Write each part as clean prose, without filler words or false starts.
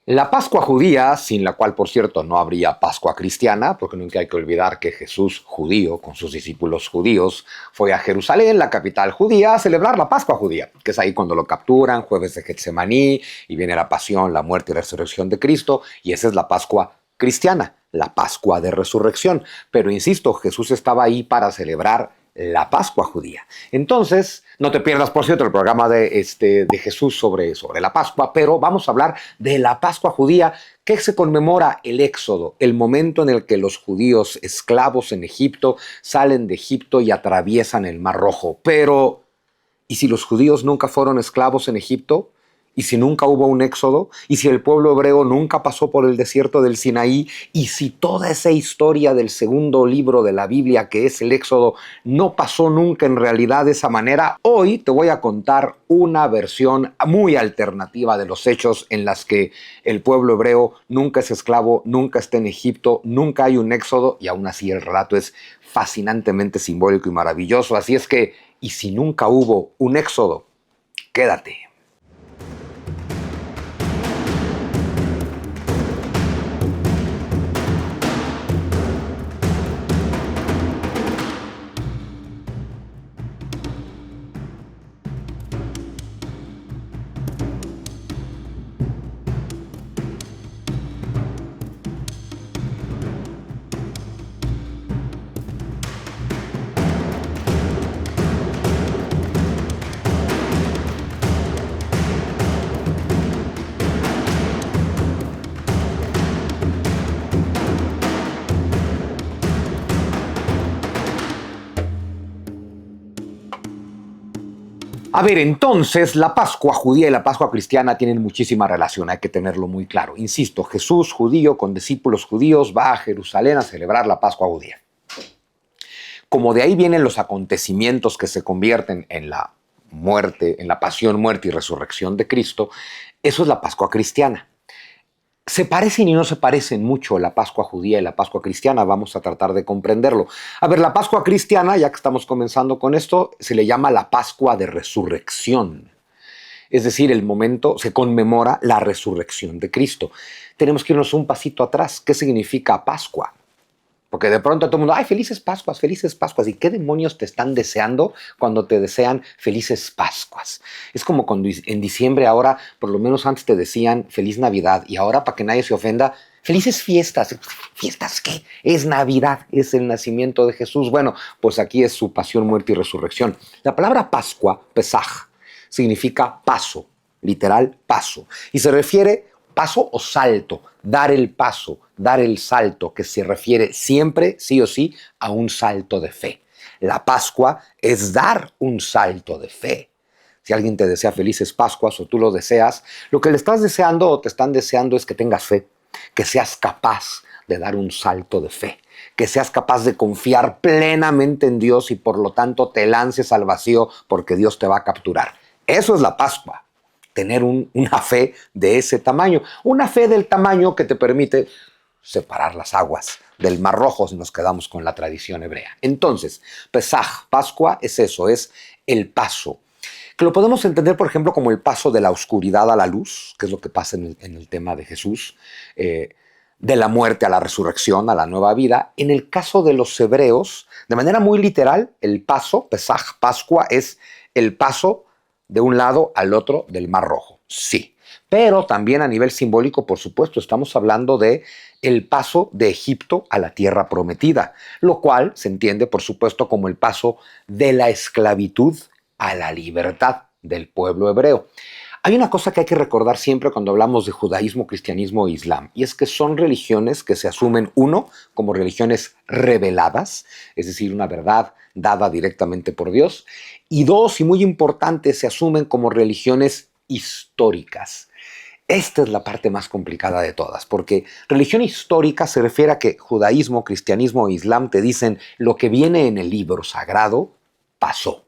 La Pascua judía, sin la cual, por cierto, no habría Pascua cristiana, porque nunca hay que olvidar que Jesús, judío, con sus discípulos judíos, fue a Jerusalén, la capital judía, a celebrar la Pascua judía, que es ahí cuando lo capturan, jueves de Getsemaní, y viene la pasión, la muerte y la resurrección de Cristo, y esa es la Pascua cristiana, la Pascua de resurrección. Pero insisto, Jesús estaba ahí para celebrar la Pascua judía. Entonces, no te pierdas, por cierto, el programa de Jesús sobre la Pascua, pero vamos a hablar de la Pascua judía, que se conmemora el Éxodo, el momento en el que los judíos esclavos en Egipto salen de Egipto y atraviesan el Mar Rojo. Pero, ¿y si los judíos nunca fueron esclavos en Egipto? ¿Y si nunca hubo un éxodo? ¿Y si el pueblo hebreo nunca pasó por el desierto del Sinaí? ¿Y si toda esa historia del segundo libro de la Biblia, que es el Éxodo, no pasó nunca en realidad de esa manera? Hoy te voy a contar una versión muy alternativa de los hechos en las que el pueblo hebreo nunca es esclavo, nunca está en Egipto, nunca hay un éxodo, y aún así el relato es fascinantemente simbólico y maravilloso. Así es que, ¿y si nunca hubo un éxodo? Quédate. A ver, entonces la Pascua judía y la Pascua cristiana tienen muchísima relación, hay que tenerlo muy claro. Insisto, Jesús, judío, con discípulos judíos, va a Jerusalén a celebrar la Pascua judía. Como de ahí vienen los acontecimientos que se convierten en la muerte, en la pasión, muerte y resurrección de Cristo, eso es la Pascua cristiana. Se parecen y no se parecen mucho la Pascua judía y la Pascua cristiana. Vamos a tratar de comprenderlo. A ver, la Pascua cristiana, ya que estamos comenzando con esto, se le llama la Pascua de Resurrección. Es decir, el momento se conmemora la resurrección de Cristo. Tenemos que irnos un pasito atrás. ¿Qué significa Pascua? Porque de pronto todo el mundo, ¡ay, felices Pascuas, felices Pascuas! ¿Y qué demonios te están deseando cuando te desean felices Pascuas? Es como cuando en diciembre ahora, por lo menos antes te decían feliz Navidad, y ahora, para que nadie se ofenda, felices fiestas. ¿Fiestas qué? Es Navidad, es el nacimiento de Jesús. Bueno, pues aquí es su pasión, muerte y resurrección. La palabra Pascua, Pesaj, significa paso, literal paso, y se refiere paso o salto, dar el paso, dar el salto, que se refiere siempre, sí o sí, a un salto de fe. La Pascua es dar un salto de fe. Si alguien te desea felices Pascuas o tú lo deseas, lo que le estás deseando o te están deseando es que tengas fe, que seas capaz de dar un salto de fe, que seas capaz de confiar plenamente en Dios y por lo tanto te lances al vacío porque Dios te va a capturar. Eso es la Pascua. Tener una fe de ese tamaño. Una fe del tamaño que te permite separar las aguas del Mar Rojo si nos quedamos con la tradición hebrea. Entonces, Pesaj, Pascua, es eso, es el paso. Que lo podemos entender, por ejemplo, como el paso de la oscuridad a la luz, que es lo que pasa en el tema de Jesús, de la muerte a la resurrección, a la nueva vida. En el caso de los hebreos, de manera muy literal, el paso, Pesaj, Pascua, es el paso de un lado al otro del Mar Rojo, sí. Pero también a nivel simbólico, por supuesto, estamos hablando de el paso de Egipto a la tierra prometida, lo cual se entiende, por supuesto, como el paso de la esclavitud a la libertad del pueblo hebreo. Hay una cosa que hay que recordar siempre cuando hablamos de judaísmo, cristianismo e islam, y es que son religiones que se asumen, uno, como religiones reveladas, es decir, una verdad dada directamente por Dios, y dos, y muy importante, se asumen como religiones históricas. Esta es la parte más complicada de todas, porque religión histórica se refiere a que judaísmo, cristianismo e islam te dicen lo que viene en el libro sagrado pasó.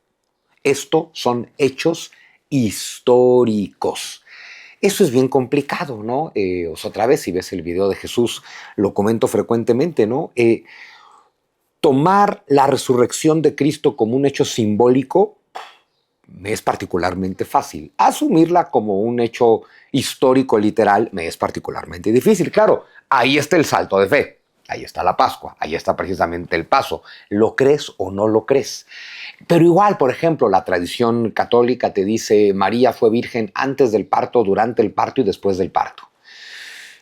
Esto son hechos históricos. Eso es bien complicado, ¿no? Otra vez, si ves el video de Jesús, lo comento frecuentemente, ¿no? Tomar la resurrección de Cristo como un hecho simbólico me es particularmente fácil. Asumirla como un hecho histórico literal me es particularmente difícil. Claro, ahí está el salto de fe, ahí está la Pascua, ahí está precisamente el paso. ¿Lo crees o no lo crees? Pero igual, por ejemplo, la tradición católica te dice María fue virgen antes del parto, durante el parto y después del parto.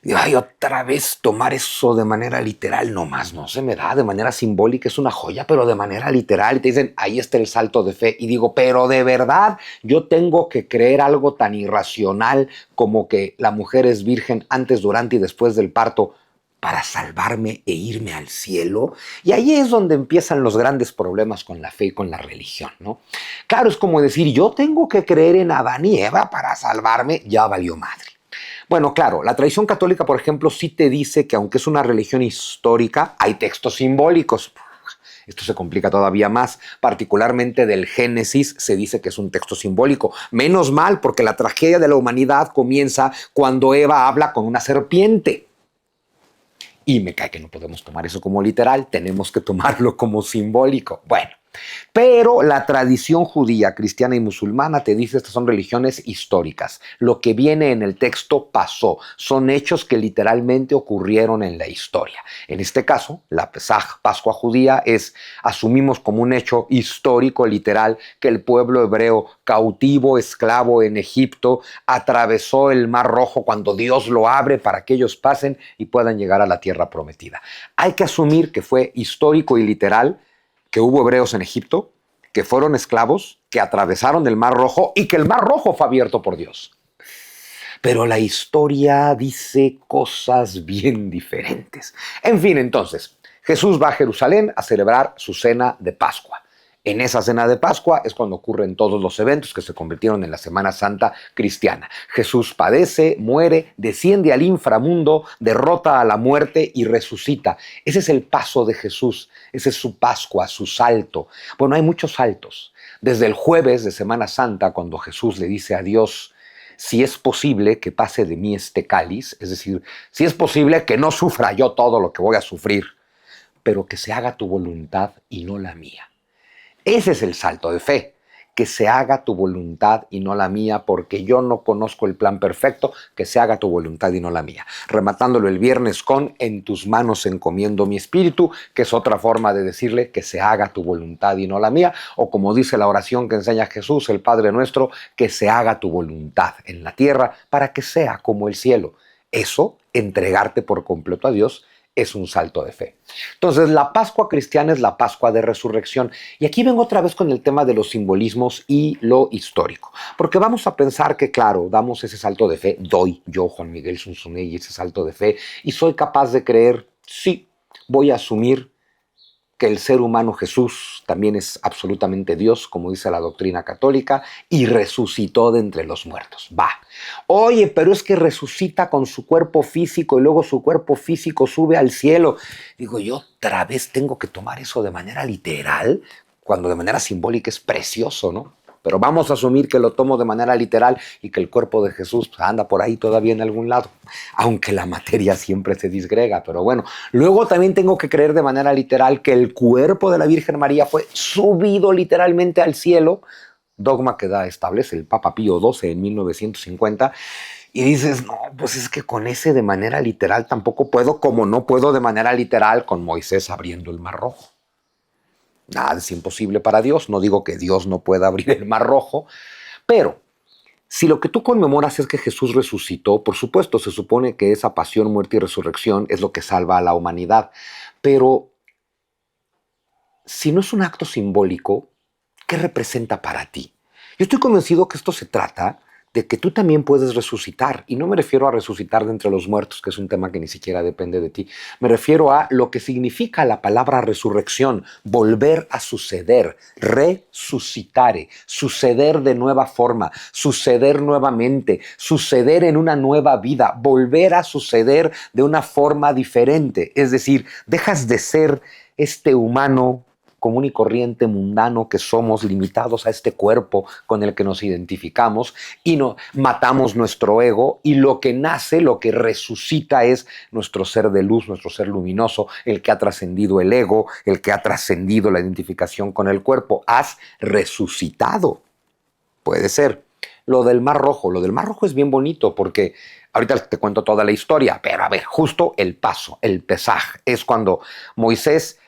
Y ay, otra vez tomar eso de manera literal, nomás no se me da, de manera simbólica es una joya, pero de manera literal, y te dicen, ahí está el salto de fe, y digo, pero de verdad, yo tengo que creer algo tan irracional como que la mujer es virgen antes, durante y después del parto para salvarme e irme al cielo. Y ahí es donde empiezan los grandes problemas con la fe y con la religión, ¿no? Claro, es como decir, yo tengo que creer en Adán y Eva para salvarme, ya valió madre. Bueno, claro, la tradición católica, por ejemplo, sí te dice que aunque es una religión histórica, hay textos simbólicos. Esto se complica todavía más, particularmente del Génesis se dice que es un texto simbólico. Menos mal, porque la tragedia de la humanidad comienza cuando Eva habla con una serpiente. Y me cae que no podemos tomar eso como literal, tenemos que tomarlo como simbólico. Bueno, pero la tradición judía, cristiana y musulmana te dice estas son religiones históricas. Lo que viene en el texto pasó. Son hechos que literalmente ocurrieron en la historia. En este caso, la Pesaj, Pascua judía, asumimos como un hecho histórico, literal, que el pueblo hebreo cautivo, esclavo en Egipto, atravesó el Mar Rojo cuando Dios lo abre para que ellos pasen y puedan llegar a la tierra prometida. Hay que asumir que fue histórico y literal, que hubo hebreos en Egipto, que fueron esclavos, que atravesaron el Mar Rojo y que el Mar Rojo fue abierto por Dios. Pero la historia dice cosas bien diferentes. En fin, entonces, Jesús va a Jerusalén a celebrar su cena de Pascua. En esa cena de Pascua es cuando ocurren todos los eventos que se convirtieron en la Semana Santa cristiana. Jesús padece, muere, desciende al inframundo, derrota a la muerte y resucita. Ese es el paso de Jesús, ese es su Pascua, su salto. Bueno, hay muchos saltos. Desde el jueves de Semana Santa, cuando Jesús le dice a Dios, si es posible que pase de mí este cáliz, es decir, si es posible que no sufra yo todo lo que voy a sufrir, pero que se haga tu voluntad y no la mía. Ese es el salto de fe, que se haga tu voluntad y no la mía, porque yo no conozco el plan perfecto, que se haga tu voluntad y no la mía. Rematándolo el viernes con en tus manos encomiendo mi espíritu, que es otra forma de decirle que se haga tu voluntad y no la mía, o como dice la oración que enseña Jesús, el Padre nuestro, que se haga tu voluntad en la tierra para que sea como el cielo. Eso, entregarte por completo a Dios, es un salto de fe. Entonces, la Pascua cristiana es la Pascua de Resurrección. Y aquí vengo otra vez con el tema de los simbolismos y lo histórico. Porque vamos a pensar que, claro, damos ese salto de fe, doy yo, Juan Miguel Zunzunegui, ese salto de fe, y soy capaz de creer, sí, voy a asumir que el ser humano Jesús también es absolutamente Dios, como dice la doctrina católica, y resucitó de entre los muertos. Va. Oye, pero es que resucita con su cuerpo físico y luego su cuerpo físico sube al cielo. Digo, yo otra vez tengo que tomar eso de manera literal, cuando de manera simbólica es precioso, ¿no? Pero vamos a asumir que lo tomo de manera literal y que el cuerpo de Jesús anda por ahí todavía en algún lado, aunque la materia siempre se disgrega, pero bueno. Luego también tengo que creer de manera literal que el cuerpo de la Virgen María fue subido literalmente al cielo, dogma que establece el Papa Pío XII en 1950, y dices, no, pues es que con ese de manera literal tampoco puedo, como no puedo de manera literal con Moisés abriendo el Mar Rojo. Nada es imposible para Dios. No digo que Dios no pueda abrir el Mar Rojo, pero si lo que tú conmemoras es que Jesús resucitó, por supuesto, se supone que esa pasión, muerte y resurrección es lo que salva a la humanidad. Pero si no es un acto simbólico, ¿qué representa para ti? Yo estoy convencido que esto se trata de que tú también puedes resucitar. Y no me refiero a resucitar de entre los muertos, que es un tema que ni siquiera depende de ti. Me refiero a lo que significa la palabra resurrección, volver a suceder, resucitare, suceder de nueva forma, suceder nuevamente, suceder en una nueva vida, volver a suceder de una forma diferente. Es decir, dejas de ser este humano común y corriente, mundano que somos, limitados a este cuerpo con el que nos identificamos, y matamos nuestro ego, y lo que nace, lo que resucita es nuestro ser de luz, nuestro ser luminoso, el que ha trascendido el ego, el que ha trascendido la identificación con el cuerpo. Has resucitado. Puede ser. Lo del Mar Rojo. Lo del Mar Rojo es bien bonito porque ahorita te cuento toda la historia, pero a ver, justo el paso, el Pesaj, es cuando Moisés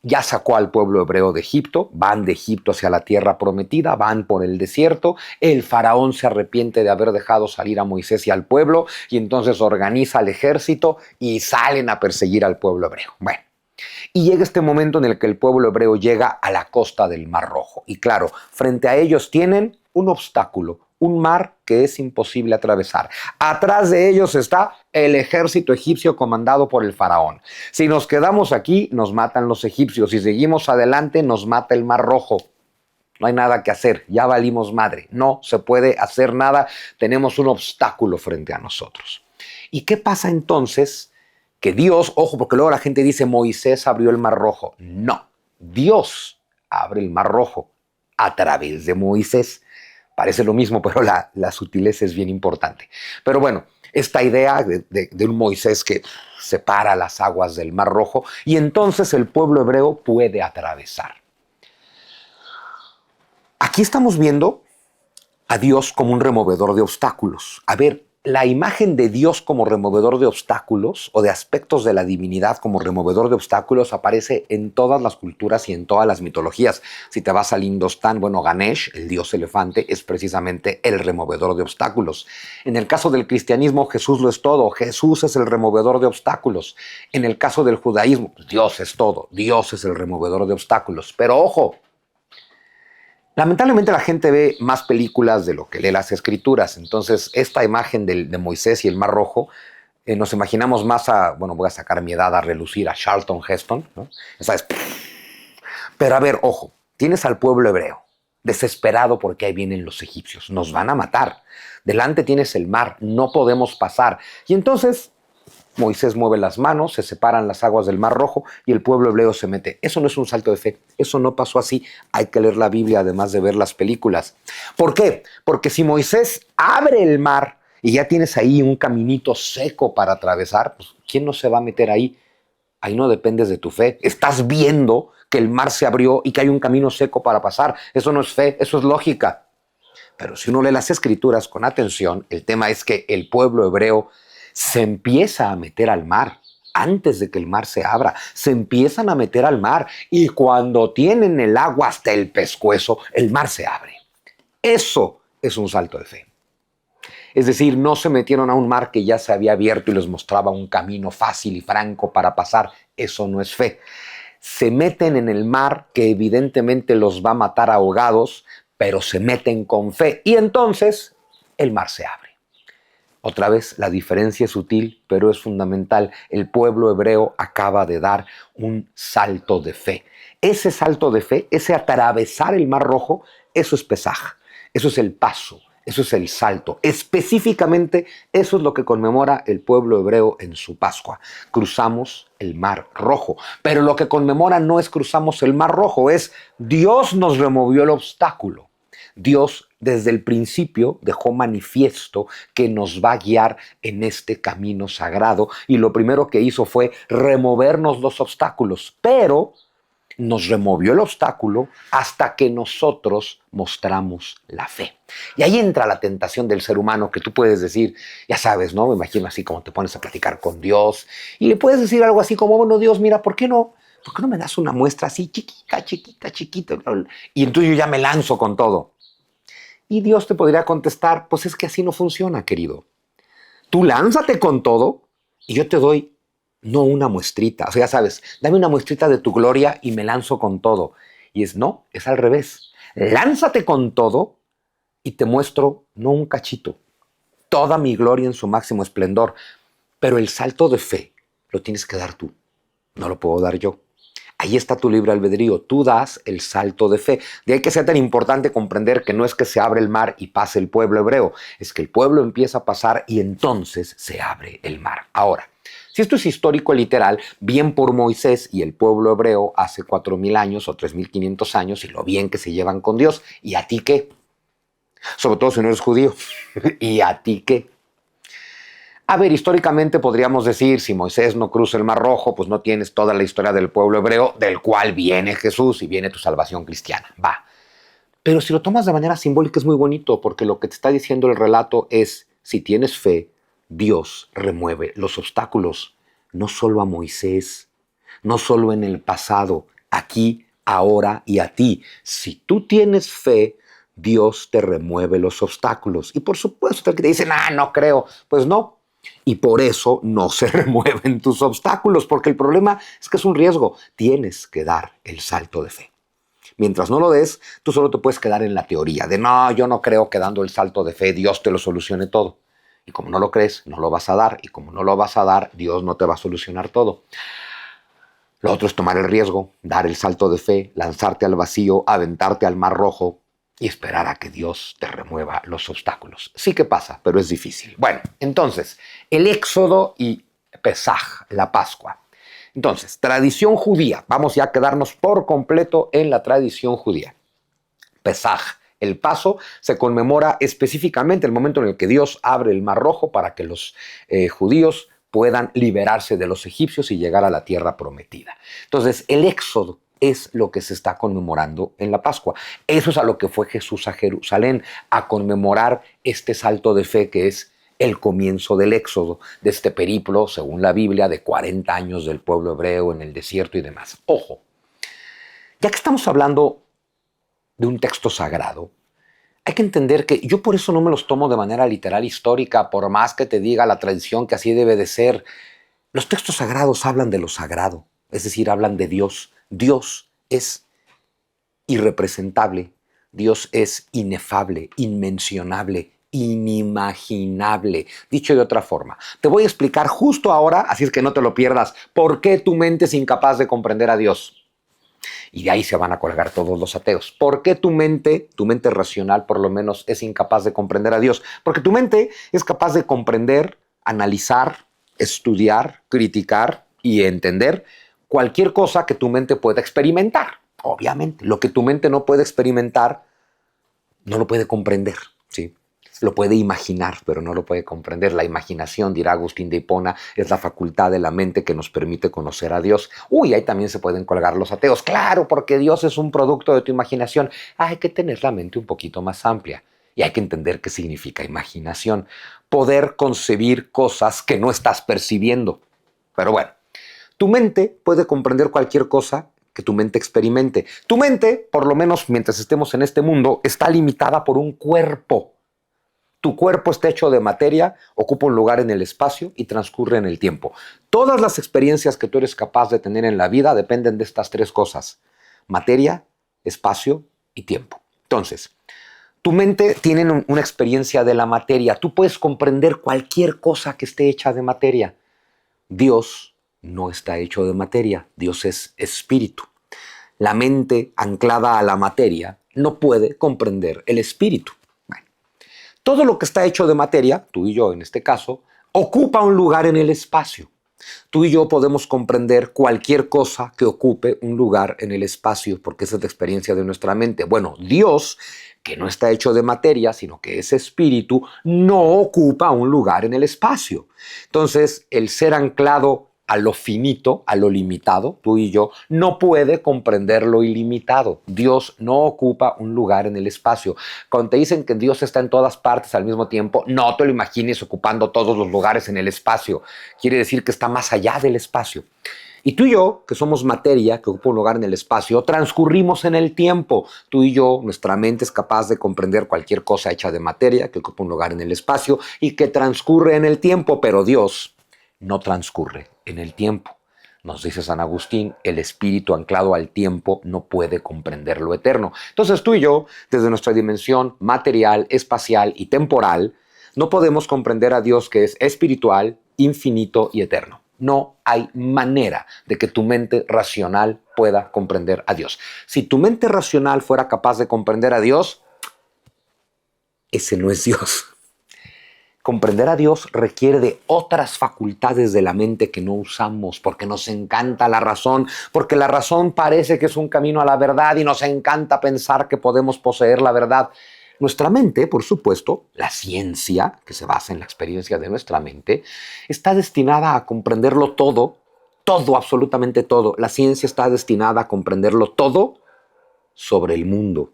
ya sacó al pueblo hebreo de Egipto, van de Egipto hacia la tierra prometida, van por el desierto, el faraón se arrepiente de haber dejado salir a Moisés y al pueblo, y entonces organiza el ejército y salen a perseguir al pueblo hebreo. Bueno, y llega este momento en el que el pueblo hebreo llega a la costa del Mar Rojo, y claro, frente a ellos tienen un obstáculo, un mar que es imposible atravesar. Atrás de ellos está el ejército egipcio comandado por el faraón. Si nos quedamos aquí, nos matan los egipcios. Si seguimos adelante, nos mata el Mar Rojo. No hay nada que hacer, ya valimos madre. No se puede hacer nada, tenemos un obstáculo frente a nosotros. ¿Y qué pasa entonces? Que Dios, ojo, porque luego la gente dice Moisés abrió el Mar Rojo. No, Dios abre el Mar Rojo a través de Moisés. Parece lo mismo, pero la sutileza es bien importante. Pero bueno, esta idea de un Moisés que separa las aguas del Mar Rojo y entonces el pueblo hebreo puede atravesar. Aquí estamos viendo a Dios como un removedor de obstáculos. A ver, la imagen de Dios como removedor de obstáculos o de aspectos de la divinidad como removedor de obstáculos aparece en todas las culturas y en todas las mitologías. Si te vas al Indostán, bueno, Ganesh, el dios elefante, es precisamente el removedor de obstáculos. En el caso del cristianismo, Jesús lo es todo. Jesús es el removedor de obstáculos. En el caso del judaísmo, Dios es todo. Dios es el removedor de obstáculos. Pero ojo, lamentablemente la gente ve más películas de lo que lee las escrituras. Entonces, esta imagen de Moisés y el Mar Rojo, nos imaginamos más bueno, voy a sacar mi edad a relucir, a Charlton Heston, ¿no? ¿Sabes? Pero a ver, ojo, tienes al pueblo hebreo, desesperado porque ahí vienen los egipcios, nos van a matar. Delante tienes el mar, no podemos pasar. Y entonces Moisés mueve las manos, se separan las aguas del Mar Rojo y el pueblo hebreo se mete. Eso no es un salto de fe, eso no pasó así. Hay que leer la Biblia además de ver las películas. ¿Por qué? Porque si Moisés abre el mar y ya tienes ahí un caminito seco para atravesar, pues ¿quién no se va a meter ahí? Ahí no dependes de tu fe. Estás viendo que el mar se abrió y que hay un camino seco para pasar. Eso no es fe, eso es lógica. Pero si uno lee las escrituras con atención, el tema es que el pueblo hebreo se empieza a meter al mar antes de que el mar se abra. Se empiezan a meter al mar y cuando tienen el agua hasta el pescuezo, el mar se abre. Eso es un salto de fe. Es decir, no se metieron a un mar que ya se había abierto y les mostraba un camino fácil y franco para pasar. Eso no es fe. Se meten en el mar que evidentemente los va a matar ahogados, pero se meten con fe y entonces el mar se abre. Otra vez, la diferencia es sutil, pero es fundamental. El pueblo hebreo acaba de dar un salto de fe. Ese salto de fe, ese atravesar el Mar Rojo, eso es Pesaj, eso es el paso, eso es el salto. Específicamente, eso es lo que conmemora el pueblo hebreo en su Pascua. Cruzamos el Mar Rojo. Pero lo que conmemora no es cruzamos el Mar Rojo, es Dios nos removió el obstáculo. Dios desde el principio dejó manifiesto que nos va a guiar en este camino sagrado y lo primero que hizo fue removernos los obstáculos, pero nos removió el obstáculo hasta que nosotros mostramos la fe. Y ahí entra la tentación del ser humano que tú puedes decir, ya sabes, ¿no? Me imagino así como te pones a platicar con Dios y le puedes decir algo así como, bueno, Dios, mira, ¿por qué no me das una muestra así chiquita, chiquita, chiquita? Y entonces yo ya me lanzo con todo. Y Dios te podría contestar, pues es que así no funciona, querido. Tú lánzate con todo y yo te doy no una muestrita. O sea, ya sabes, dame una muestrita de tu gloria y me lanzo con todo. Y no, es al revés. Lánzate con todo y te muestro no un cachito, toda mi gloria en su máximo esplendor. Pero el salto de fe lo tienes que dar tú, no lo puedo dar yo. Ahí está tu libre albedrío, tú das el salto de fe. De ahí que sea tan importante comprender que no es que se abre el mar y pase el pueblo hebreo, es que el pueblo empieza a pasar y entonces se abre el mar. Ahora, si esto es histórico literal, bien por Moisés y el pueblo hebreo hace 4,000 años o 3,500 años y lo bien que se llevan con Dios, ¿y a ti qué? Sobre todo si no eres judío, ¿y a ti qué? A ver, históricamente podríamos decir, si Moisés no cruza el Mar Rojo, pues no tienes toda la historia del pueblo hebreo, del cual viene Jesús y viene tu salvación cristiana. Va. Pero si lo tomas de manera simbólica es muy bonito, porque lo que te está diciendo el relato es, si tienes fe, Dios remueve los obstáculos, no solo a Moisés, no solo en el pasado, aquí, ahora y a ti. Si tú tienes fe, Dios te remueve los obstáculos. Y por supuesto, el que te dicen, no creo, pues no. Y por eso no se remueven tus obstáculos, porque el problema es que es un riesgo. Tienes que dar el salto de fe. Mientras no lo des, tú solo te puedes quedar en la teoría de no, yo no creo que dando el salto de fe Dios te lo solucione todo. Y como no lo crees, no lo vas a dar. Y como no lo vas a dar, Dios no te va a solucionar todo. Lo otro es tomar el riesgo, dar el salto de fe, lanzarte al vacío, aventarte al mar rojo y esperar a que Dios te remueva los obstáculos. Sí que pasa, pero es difícil. Bueno, entonces, el Éxodo y Pesaj, la Pascua. Entonces, tradición judía. Vamos ya a quedarnos por completo en la tradición judía. Pesaj, el paso, se conmemora específicamente el momento en el que Dios abre el mar rojo para que los judíos puedan liberarse de los egipcios y llegar a la tierra prometida. Entonces, el éxodo es lo que se está conmemorando en la Pascua. Eso es a lo que fue Jesús a Jerusalén, a conmemorar este salto de fe que es el comienzo del éxodo, de este periplo, según la Biblia, de 40 años del pueblo hebreo en el desierto y demás. Ojo, ya que estamos hablando de un texto sagrado, hay que entender que yo por eso no me los tomo de manera literal histórica, por más que te diga la tradición que así debe de ser. Los textos sagrados hablan de lo sagrado, es decir, hablan de Dios. Dios es irrepresentable, Dios es inefable, inmencionable, inimaginable. Dicho de otra forma, te voy a explicar justo ahora, así es que no te lo pierdas, por qué tu mente es incapaz de comprender a Dios. Y de ahí se van a colgar todos los ateos. ¿Por qué tu mente racional por lo menos, es incapaz de comprender a Dios? Porque tu mente es capaz de comprender, analizar, estudiar, criticar y entender cualquier cosa que tu mente pueda experimentar. Obviamente, lo que tu mente no puede experimentar, no lo puede comprender, ¿sí? Lo puede imaginar, pero no lo puede comprender. La imaginación, dirá Agustín de Hipona, es la facultad de la mente que nos permite conocer a Dios. Uy, ahí también se pueden colgar los ateos. Claro, porque Dios es un producto de tu imaginación. Hay que tener la mente un poquito más amplia. Y hay que entender qué significa imaginación. Poder concebir cosas que no estás percibiendo. Pero bueno, tu mente puede comprender cualquier cosa que tu mente experimente. Tu mente, por lo menos mientras estemos en este mundo, está limitada por un cuerpo. Tu cuerpo está hecho de materia, ocupa un lugar en el espacio y transcurre en el tiempo. Todas las experiencias que tú eres capaz de tener en la vida dependen de estas tres cosas: materia, espacio y tiempo. Entonces, tu mente tiene una experiencia de la materia. Tú puedes comprender cualquier cosa que esté hecha de materia. Dios no está hecho de materia. Dios es espíritu. La mente anclada a la materia no puede comprender el espíritu. Todo lo que está hecho de materia, tú y yo en este caso, ocupa un lugar en el espacio. Tú y yo podemos comprender cualquier cosa que ocupe un lugar en el espacio, porque esa es la experiencia de nuestra mente. Bueno, Dios, que no está hecho de materia, sino que es espíritu, no ocupa un lugar en el espacio. Entonces, el ser anclado a lo finito, a lo limitado, tú y yo, no puede comprender lo ilimitado. Dios no ocupa un lugar en el espacio. Cuando te dicen que Dios está en todas partes al mismo tiempo, no te lo imagines ocupando todos los lugares en el espacio. Quiere decir que está más allá del espacio. Y tú y yo, que somos materia, que ocupa un lugar en el espacio, transcurrimos en el tiempo. Tú y yo, nuestra mente es capaz de comprender cualquier cosa hecha de materia, que ocupa un lugar en el espacio y que transcurre en el tiempo, pero Dios no transcurre en el tiempo. Nos dice San Agustín, el espíritu anclado al tiempo no puede comprender lo eterno. Entonces tú y yo, desde nuestra dimensión material, espacial y temporal, no podemos comprender a Dios, que es espiritual, infinito y eterno. No hay manera de que tu mente racional pueda comprender a Dios. Si tu mente racional fuera capaz de comprender a Dios, ese no es Dios. Comprender a Dios requiere de otras facultades de la mente que no usamos, porque nos encanta la razón, porque la razón parece que es un camino a la verdad y nos encanta pensar que podemos poseer la verdad. Nuestra mente, por supuesto, la ciencia, que se basa en la experiencia de nuestra mente, está destinada a comprenderlo todo, todo, absolutamente todo. La ciencia está destinada a comprenderlo todo sobre el mundo.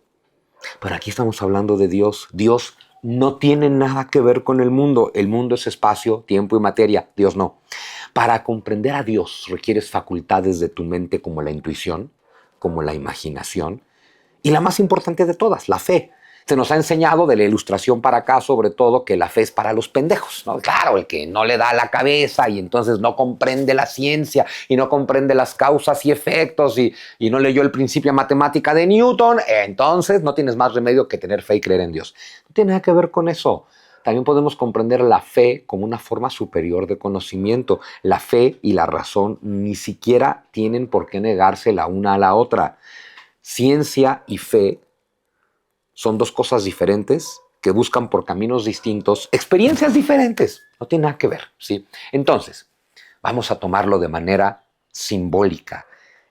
Pero aquí estamos hablando de Dios. Dios no tiene nada que ver con el mundo. El mundo es espacio, tiempo y materia. Dios no. Para comprender a Dios requieres facultades de tu mente como la intuición, como la imaginación y la más importante de todas, la fe. Se nos ha enseñado de la ilustración para acá, sobre todo, que la fe es para los pendejos, ¿no? Claro, el que no le da la cabeza y entonces no comprende la ciencia y no comprende las causas y efectos y no leyó el principio matemática de Newton, entonces no tienes más remedio que tener fe y creer en Dios. No tiene nada que ver con eso. También podemos comprender la fe como una forma superior de conocimiento. La fe y la razón ni siquiera tienen por qué negarse la una a la otra. Ciencia y fe son dos cosas diferentes que buscan por caminos distintos, experiencias diferentes. No tiene nada que ver, ¿sí? Entonces, vamos a tomarlo de manera simbólica.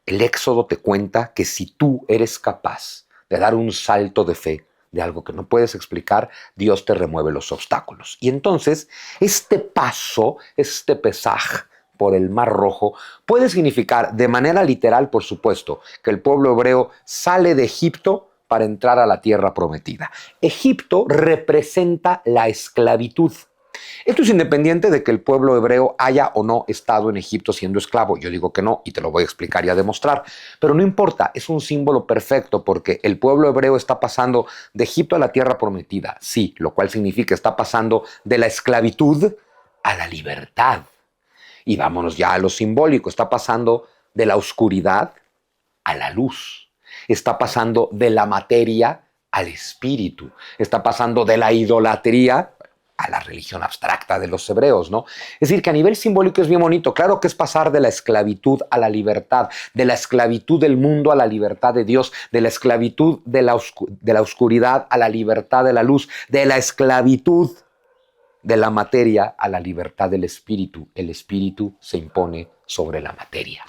El Éxodo te cuenta que si tú eres capaz de dar un salto de fe de algo que no puedes explicar, Dios te remueve los obstáculos. Y entonces, este paso, este pesaj por el Mar Rojo, puede significar de manera literal, por supuesto, que el pueblo hebreo sale de Egipto para entrar a la tierra prometida. Egipto representa la esclavitud. Esto es independiente de que el pueblo hebreo haya o no estado en Egipto siendo esclavo. Yo digo que no y te lo voy a explicar y a demostrar. Pero no importa, es un símbolo perfecto porque el pueblo hebreo está pasando de Egipto a la tierra prometida. Sí, lo cual significa que está pasando de la esclavitud a la libertad. Y vámonos ya a lo simbólico. Está pasando de la oscuridad a la luz. Está pasando de la materia al espíritu. Está pasando de la idolatría a la religión abstracta de los hebreos, ¿no? Es decir, que a nivel simbólico es bien bonito. Claro que es pasar de la esclavitud a la libertad, de la esclavitud del mundo a la libertad de Dios, de la esclavitud de la oscuridad a la libertad de la luz, de la esclavitud de la materia a la libertad del espíritu. El espíritu se impone sobre la materia.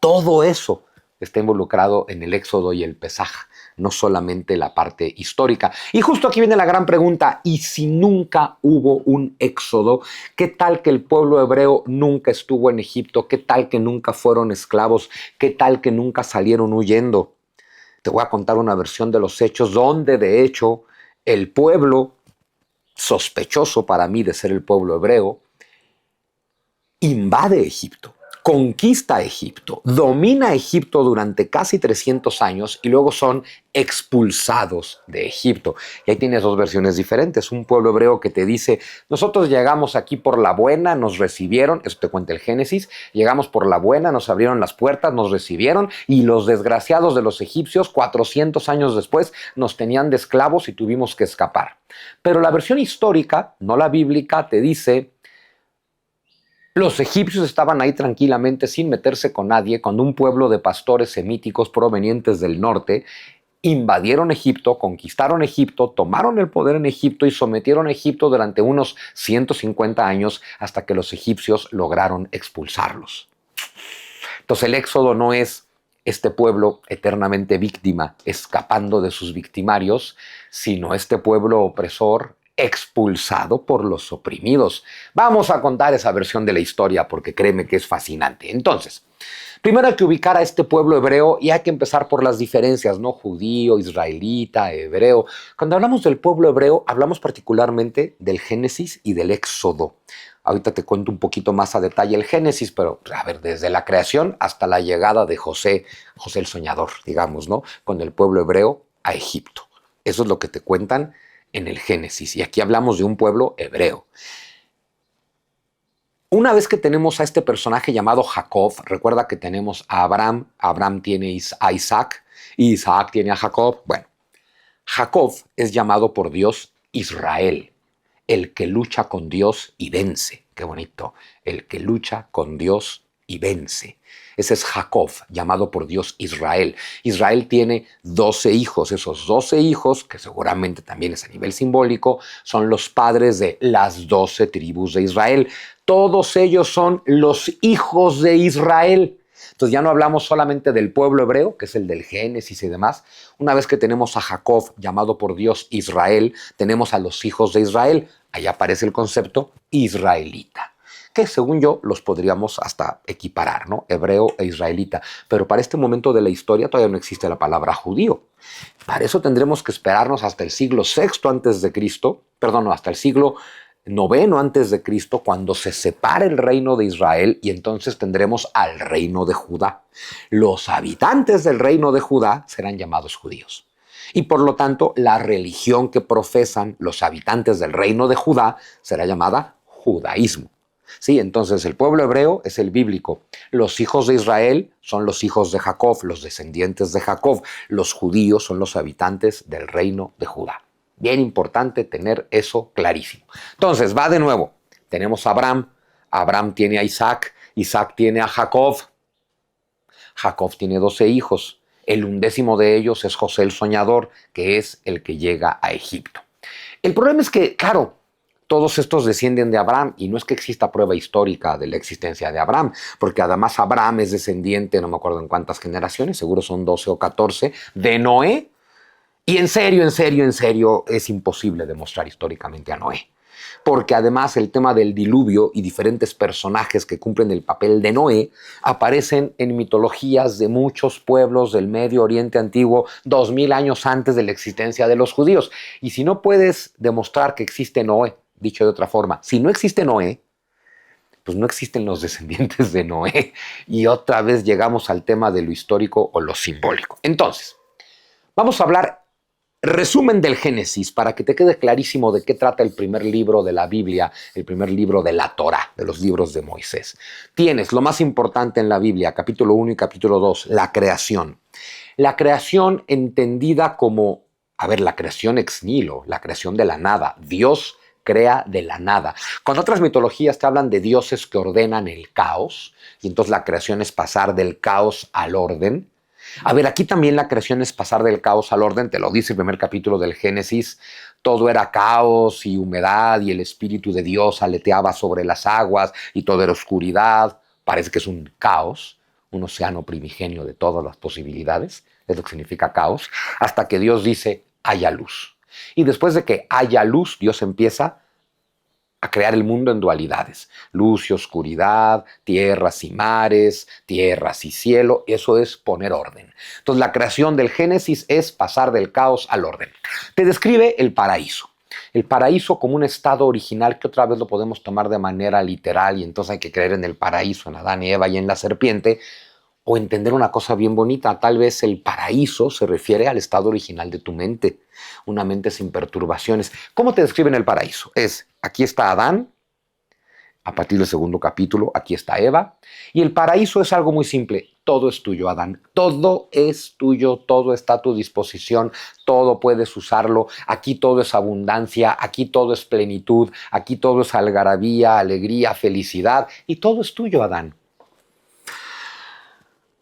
Todo eso está involucrado en el Éxodo y el Pesaj, no solamente la parte histórica. Y justo aquí viene la gran pregunta, ¿y si nunca hubo un Éxodo? ¿Qué tal que el pueblo hebreo nunca estuvo en Egipto? ¿Qué tal que nunca fueron esclavos? ¿Qué tal que nunca salieron huyendo? Te voy a contar una versión de los hechos donde de hecho el pueblo, sospechoso para mí de ser el pueblo hebreo, invade Egipto, conquista Egipto, domina Egipto durante casi 300 años y luego son expulsados de Egipto. Y ahí tienes dos versiones diferentes. Un pueblo hebreo que te dice, nosotros llegamos aquí por la buena, nos recibieron, eso te cuenta el Génesis, llegamos por la buena, nos abrieron las puertas, nos recibieron y los desgraciados de los egipcios 400 años después nos tenían de esclavos y tuvimos que escapar. Pero la versión histórica, no la bíblica, te dice, los egipcios estaban ahí tranquilamente sin meterse con nadie cuando un pueblo de pastores semíticos provenientes del norte invadieron Egipto, conquistaron Egipto, tomaron el poder en Egipto y sometieron a Egipto durante unos 150 años hasta que los egipcios lograron expulsarlos. Entonces el éxodo no es este pueblo eternamente víctima escapando de sus victimarios, sino este pueblo opresor expulsado por los oprimidos. Vamos a contar esa versión de la historia porque créeme que es fascinante. Entonces, primero hay que ubicar a este pueblo hebreo y hay que empezar por las diferencias, ¿no? Judío, israelita, hebreo. Cuando hablamos del pueblo hebreo, hablamos particularmente del Génesis y del Éxodo. Ahorita te cuento un poquito más a detalle el Génesis, pero a ver, desde la creación hasta la llegada de José el soñador, digamos, ¿no? Con el pueblo hebreo a Egipto. Eso es lo que te cuentan en el Génesis. Y aquí hablamos de un pueblo hebreo. Una vez que tenemos a este personaje llamado Jacob, recuerda que tenemos a Abraham tiene a Isaac y Isaac tiene a Jacob. Bueno, Jacob es llamado por Dios Israel, el que lucha con Dios y vence. Qué bonito, el que lucha con Dios y vence. Ese es Jacob, llamado por Dios Israel. Israel tiene 12 hijos. Esos 12 hijos, que seguramente también es a nivel simbólico, son los padres de las 12 tribus de Israel. Todos ellos son los hijos de Israel. Entonces ya no hablamos solamente del pueblo hebreo, que es el del Génesis y demás. Una vez que tenemos a Jacob, llamado por Dios Israel, tenemos a los hijos de Israel. Ahí aparece el concepto israelita, que según yo los podríamos hasta equiparar, ¿no? Hebreo e israelita. Pero para este momento de la historia todavía no existe la palabra judío. Para eso tendremos que esperarnos hasta el siglo sexto antes de Cristo, perdón, no, hasta el siglo noveno antes de Cristo, cuando se separe el reino de Israel y entonces tendremos al reino de Judá. Los habitantes del reino de Judá serán llamados judíos. Y por lo tanto, la religión que profesan los habitantes del reino de Judá será llamada judaísmo. Sí, entonces el pueblo hebreo es el bíblico. Los hijos de Israel son los hijos de Jacob, los descendientes de Jacob. Los judíos son los habitantes del reino de Judá. Bien importante tener eso clarísimo. Entonces, va de nuevo. Tenemos a Abraham. Abraham tiene a Isaac. Isaac tiene a Jacob. Jacob tiene 12 hijos. El 11º de ellos es José el soñador, que es el que llega a Egipto. El problema es que, claro, todos estos descienden de Abraham y no es que exista prueba histórica de la existencia de Abraham, porque además Abraham es descendiente, no me acuerdo en cuántas generaciones, seguro son 12 o 14, de Noé. Y en serio, es imposible demostrar históricamente a Noé. Porque además el tema del diluvio y diferentes personajes que cumplen el papel de Noé aparecen en mitologías de muchos pueblos del Medio Oriente Antiguo 2000 años antes de la existencia de los judíos. Y si no puedes demostrar que existe Noé, dicho de otra forma, si no existe Noé, pues no existen los descendientes de Noé. Y otra vez llegamos al tema de lo histórico o lo simbólico. Entonces, vamos a hablar resumen del Génesis para que te quede clarísimo de qué trata el primer libro de la Biblia, el primer libro de la Torá, de los libros de Moisés. Tienes lo más importante en la Biblia, capítulo 1 y capítulo 2, la creación. La creación entendida como, la creación ex nihilo, la creación de la nada. Dios crea de la nada. Cuando otras mitologías te hablan de dioses que ordenan el caos, y entonces la creación es pasar del caos al orden. Aquí también la creación es pasar del caos al orden, te lo dice el primer capítulo del Génesis, todo era caos y humedad y el Espíritu de Dios aleteaba sobre las aguas y todo era oscuridad, parece que es un caos, un océano primigenio de todas las posibilidades, es lo que significa caos, hasta que Dios dice, haya luz. Y después de que haya luz, Dios empieza a crear el mundo en dualidades, luz y oscuridad, tierras y mares, tierras y cielo, eso es poner orden. Entonces la creación del Génesis es pasar del caos al orden. Te describe el paraíso como un estado original que otra vez lo podemos tomar de manera literal y entonces hay que creer en el paraíso, en Adán y Eva y en la serpiente, o entender una cosa bien bonita, tal vez el paraíso se refiere al estado original de tu mente, una mente sin perturbaciones. ¿Cómo te describen el paraíso? Aquí está Adán, a partir del segundo capítulo, aquí está Eva, y el paraíso es algo muy simple, todo es tuyo, Adán, todo es tuyo, todo está a tu disposición, todo puedes usarlo, aquí todo es abundancia, aquí todo es plenitud, aquí todo es algarabía, alegría, felicidad, y todo es tuyo, Adán.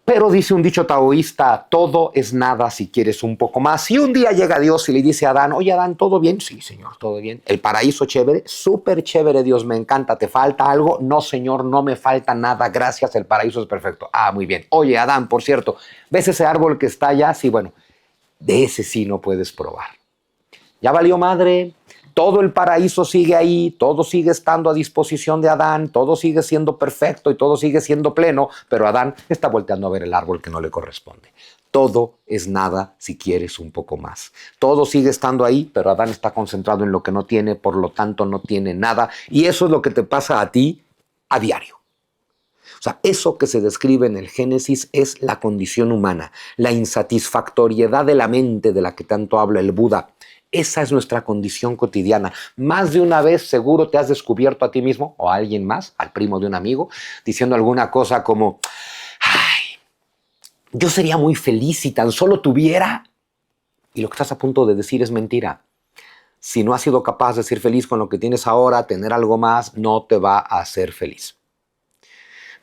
Pero dice un dicho taoísta, todo es nada si quieres un poco más. Y un día llega Dios y le dice a Adán, oye Adán, ¿todo bien? Sí, Señor, todo bien. El paraíso chévere, súper chévere, Dios, me encanta. ¿Te falta algo? No, Señor, no me falta nada, gracias, el paraíso es perfecto. Ah, muy bien. Oye, Adán, por cierto, ¿ves ese árbol que está allá? Sí, bueno, de ese sí no puedes probar. Ya valió madre. Todo el paraíso sigue ahí, todo sigue estando a disposición de Adán, todo sigue siendo perfecto y todo sigue siendo pleno, pero Adán está volteando a ver el árbol que no le corresponde. Todo es nada si quieres un poco más. Todo sigue estando ahí, pero Adán está concentrado en lo que no tiene, por lo tanto no tiene nada. Y eso es lo que te pasa a ti a diario. O sea, eso que se describe en el Génesis es la condición humana, la insatisfactoriedad de la mente de la que tanto habla el Buda. Esa es nuestra condición cotidiana. Más de una vez seguro te has descubierto a ti mismo o a alguien más, al primo de un amigo, diciendo alguna cosa como, ay, yo sería muy feliz si tan solo tuviera. Y lo que estás a punto de decir es mentira. Si no has sido capaz de ser feliz con lo que tienes ahora, tener algo más no te va a hacer feliz.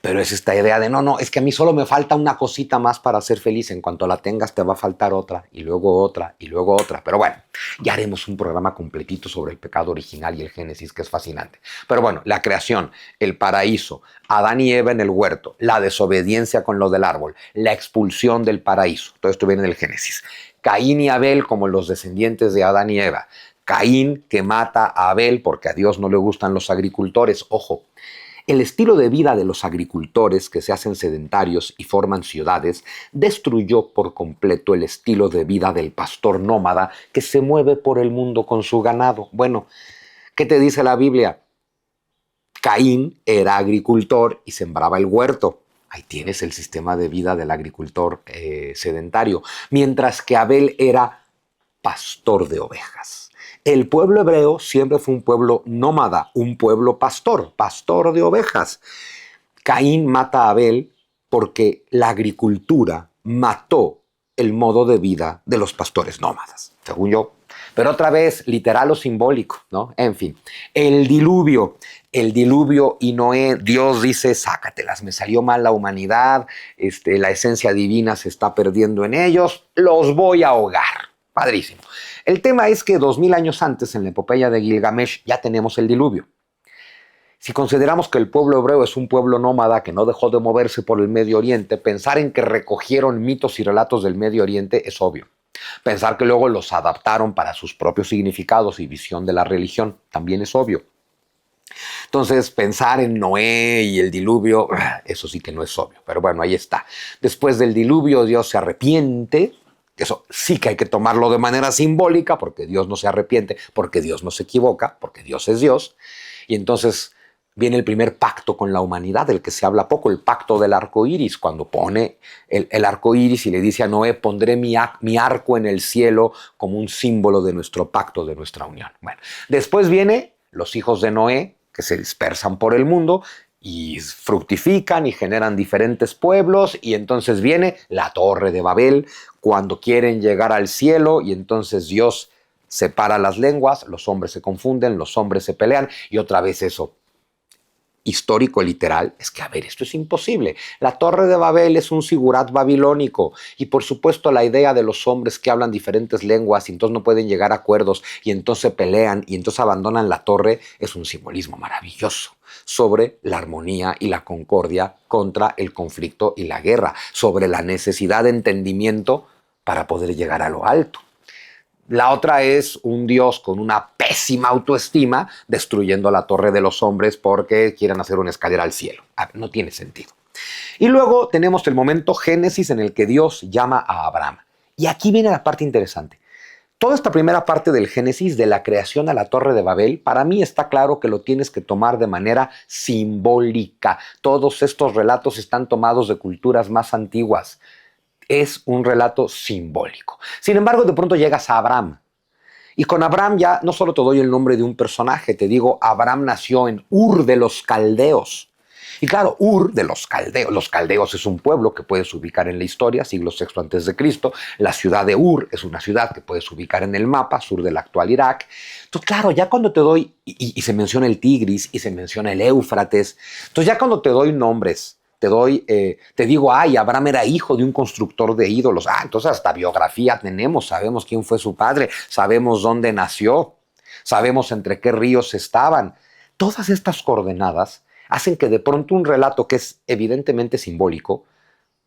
Pero es esta idea de, no, es que a mí solo me falta una cosita más para ser feliz. En cuanto la tengas te va a faltar otra, y luego otra, y luego otra. Pero bueno, ya haremos un programa completito sobre el pecado original y el Génesis, que es fascinante. Pero bueno, la creación, el paraíso, Adán y Eva en el huerto, la desobediencia con lo del árbol, la expulsión del paraíso. Todo esto viene del Génesis. Caín y Abel como los descendientes de Adán y Eva. Caín que mata a Abel porque a Dios no le gustan los agricultores. Ojo. El estilo de vida de los agricultores que se hacen sedentarios y forman ciudades destruyó por completo el estilo de vida del pastor nómada que se mueve por el mundo con su ganado. Bueno, ¿qué te dice la Biblia? Caín era agricultor y sembraba el huerto. Ahí tienes el sistema de vida del agricultor sedentario. Mientras que Abel era pastor de ovejas. El pueblo hebreo siempre fue un pueblo nómada, un pueblo pastor, pastor de ovejas. Caín mata a Abel porque la agricultura mató el modo de vida de los pastores nómadas, según yo. Pero otra vez, literal o simbólico, ¿no? En fin, el diluvio y Noé, Dios dice, sácatelas, me salió mal la humanidad, la esencia divina se está perdiendo en ellos, los voy a ahogar. Padrísimo. El tema es que 2000 años antes, en la epopeya de Gilgamesh, ya tenemos el diluvio. Si consideramos que el pueblo hebreo es un pueblo nómada que no dejó de moverse por el Medio Oriente, pensar en que recogieron mitos y relatos del Medio Oriente es obvio. Pensar que luego los adaptaron para sus propios significados y visión de la religión también es obvio. Entonces, pensar en Noé y el diluvio, eso sí que no es obvio. Pero bueno, ahí está. Después del diluvio, Dios se arrepiente. Eso sí que hay que tomarlo de manera simbólica, porque Dios no se arrepiente, porque Dios no se equivoca, porque Dios es Dios. Y entonces viene el primer pacto con la humanidad, del que se habla poco, el pacto del arco iris, cuando pone el arco iris y le dice a Noé, pondré mi arco en el cielo como un símbolo de nuestro pacto, de nuestra unión. Bueno, después viene los hijos de Noé, que se dispersan por el mundo y fructifican y generan diferentes pueblos, y entonces viene la Torre de Babel, cuando quieren llegar al cielo, y entonces Dios separa las lenguas, los hombres se confunden, los hombres se pelean, y otra vez eso histórico literal es que, a ver, esto es imposible. La Torre de Babel es un sigurat babilónico, y por supuesto la idea de los hombres que hablan diferentes lenguas y entonces no pueden llegar a acuerdos y entonces se pelean y entonces abandonan la torre es un simbolismo maravilloso sobre la armonía y la concordia contra el conflicto y la guerra, sobre la necesidad de entendimiento para poder llegar a lo alto. La otra es un Dios con una pésima autoestima destruyendo la torre de los hombres porque quieren hacer una escalera al cielo. No tiene sentido. Y luego tenemos el momento Génesis en el que Dios llama a Abraham. Y aquí viene la parte interesante. Toda esta primera parte del Génesis, de la creación a la Torre de Babel, para mí está claro que lo tienes que tomar de manera simbólica. Todos estos relatos están tomados de culturas más antiguas. Es un relato simbólico. Sin embargo, de pronto llegas a Abraham. Y con Abraham ya no solo te doy el nombre de un personaje, te digo, Abraham nació en Ur de los Caldeos. Y claro, Ur de los Caldeos es un pueblo que puedes ubicar en la historia, siglo VI a.C. La ciudad de Ur es una ciudad que puedes ubicar en el mapa, sur del actual Irak. Entonces, claro, ya cuando te doy, y se menciona el Tigris, y se menciona el Éufrates, entonces ya cuando te doy nombres, te digo, Abraham era hijo de un constructor de ídolos. Entonces hasta biografía tenemos, sabemos quién fue su padre, sabemos dónde nació, sabemos entre qué ríos estaban. Todas estas coordenadas hacen que de pronto un relato que es evidentemente simbólico,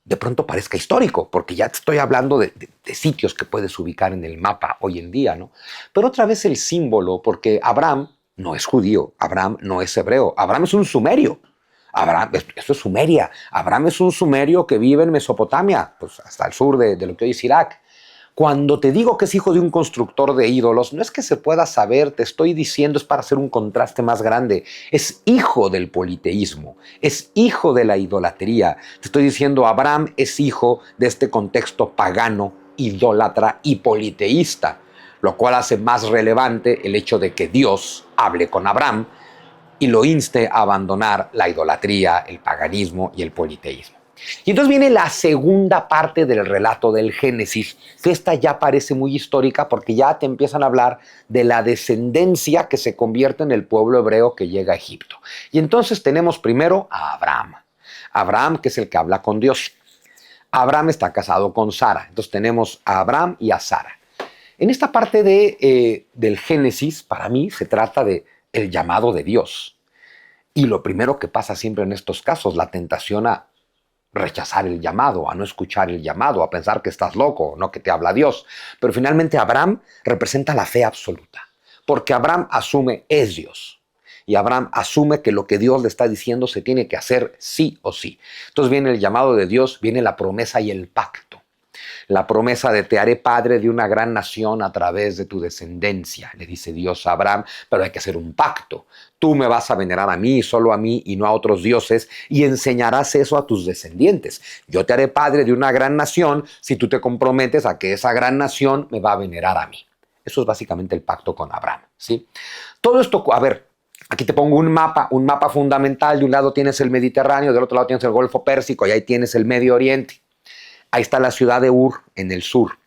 de pronto parezca histórico, porque ya te estoy hablando de sitios que puedes ubicar en el mapa hoy en día, ¿no? Pero otra vez el símbolo, porque Abraham no es judío, Abraham no es hebreo, Abraham es un sumerio. Abraham, esto es Sumeria. Abraham es un sumerio que vive en Mesopotamia, pues hasta el sur de lo que hoy es Irak. Cuando te digo que es hijo de un constructor de ídolos, no es que se pueda saber, te estoy diciendo, es para hacer un contraste más grande. Es hijo del politeísmo, es hijo de la idolatría. Te estoy diciendo, Abraham es hijo de este contexto pagano, idólatra y politeísta, lo cual hace más relevante el hecho de que Dios hable con Abraham y lo inste a abandonar la idolatría, el paganismo y el politeísmo. Y entonces viene la segunda parte del relato del Génesis, que esta ya parece muy histórica porque ya te empiezan a hablar de la descendencia que se convierte en el pueblo hebreo que llega a Egipto. Y entonces tenemos primero a Abraham. Abraham, que es el que habla con Dios. Abraham está casado con Sara. Entonces tenemos a Abraham y a Sara. En esta parte del Génesis, para mí, se trata de el llamado de Dios. Y lo primero que pasa siempre en estos casos, la tentación a rechazar el llamado, a no escuchar el llamado, a pensar que estás loco, no que te habla Dios. Pero finalmente Abraham representa la fe absoluta, porque Abraham asume es Dios. Y Abraham asume que lo que Dios le está diciendo se tiene que hacer sí o sí. Entonces viene el llamado de Dios, viene la promesa y el pacto. La promesa de te haré padre de una gran nación a través de tu descendencia, le dice Dios a Abraham, pero hay que hacer un pacto. Tú me vas a venerar a mí, solo a mí y no a otros dioses, y enseñarás eso a tus descendientes. Yo te haré padre de una gran nación si tú te comprometes a que esa gran nación me va a venerar a mí. Eso es básicamente el pacto con Abraham, ¿sí? Todo esto, a ver, aquí te pongo un mapa fundamental. De un lado tienes el Mediterráneo, del otro lado tienes el Golfo Pérsico y ahí tienes el Medio Oriente. Ahí está la ciudad de Ur, en el sur.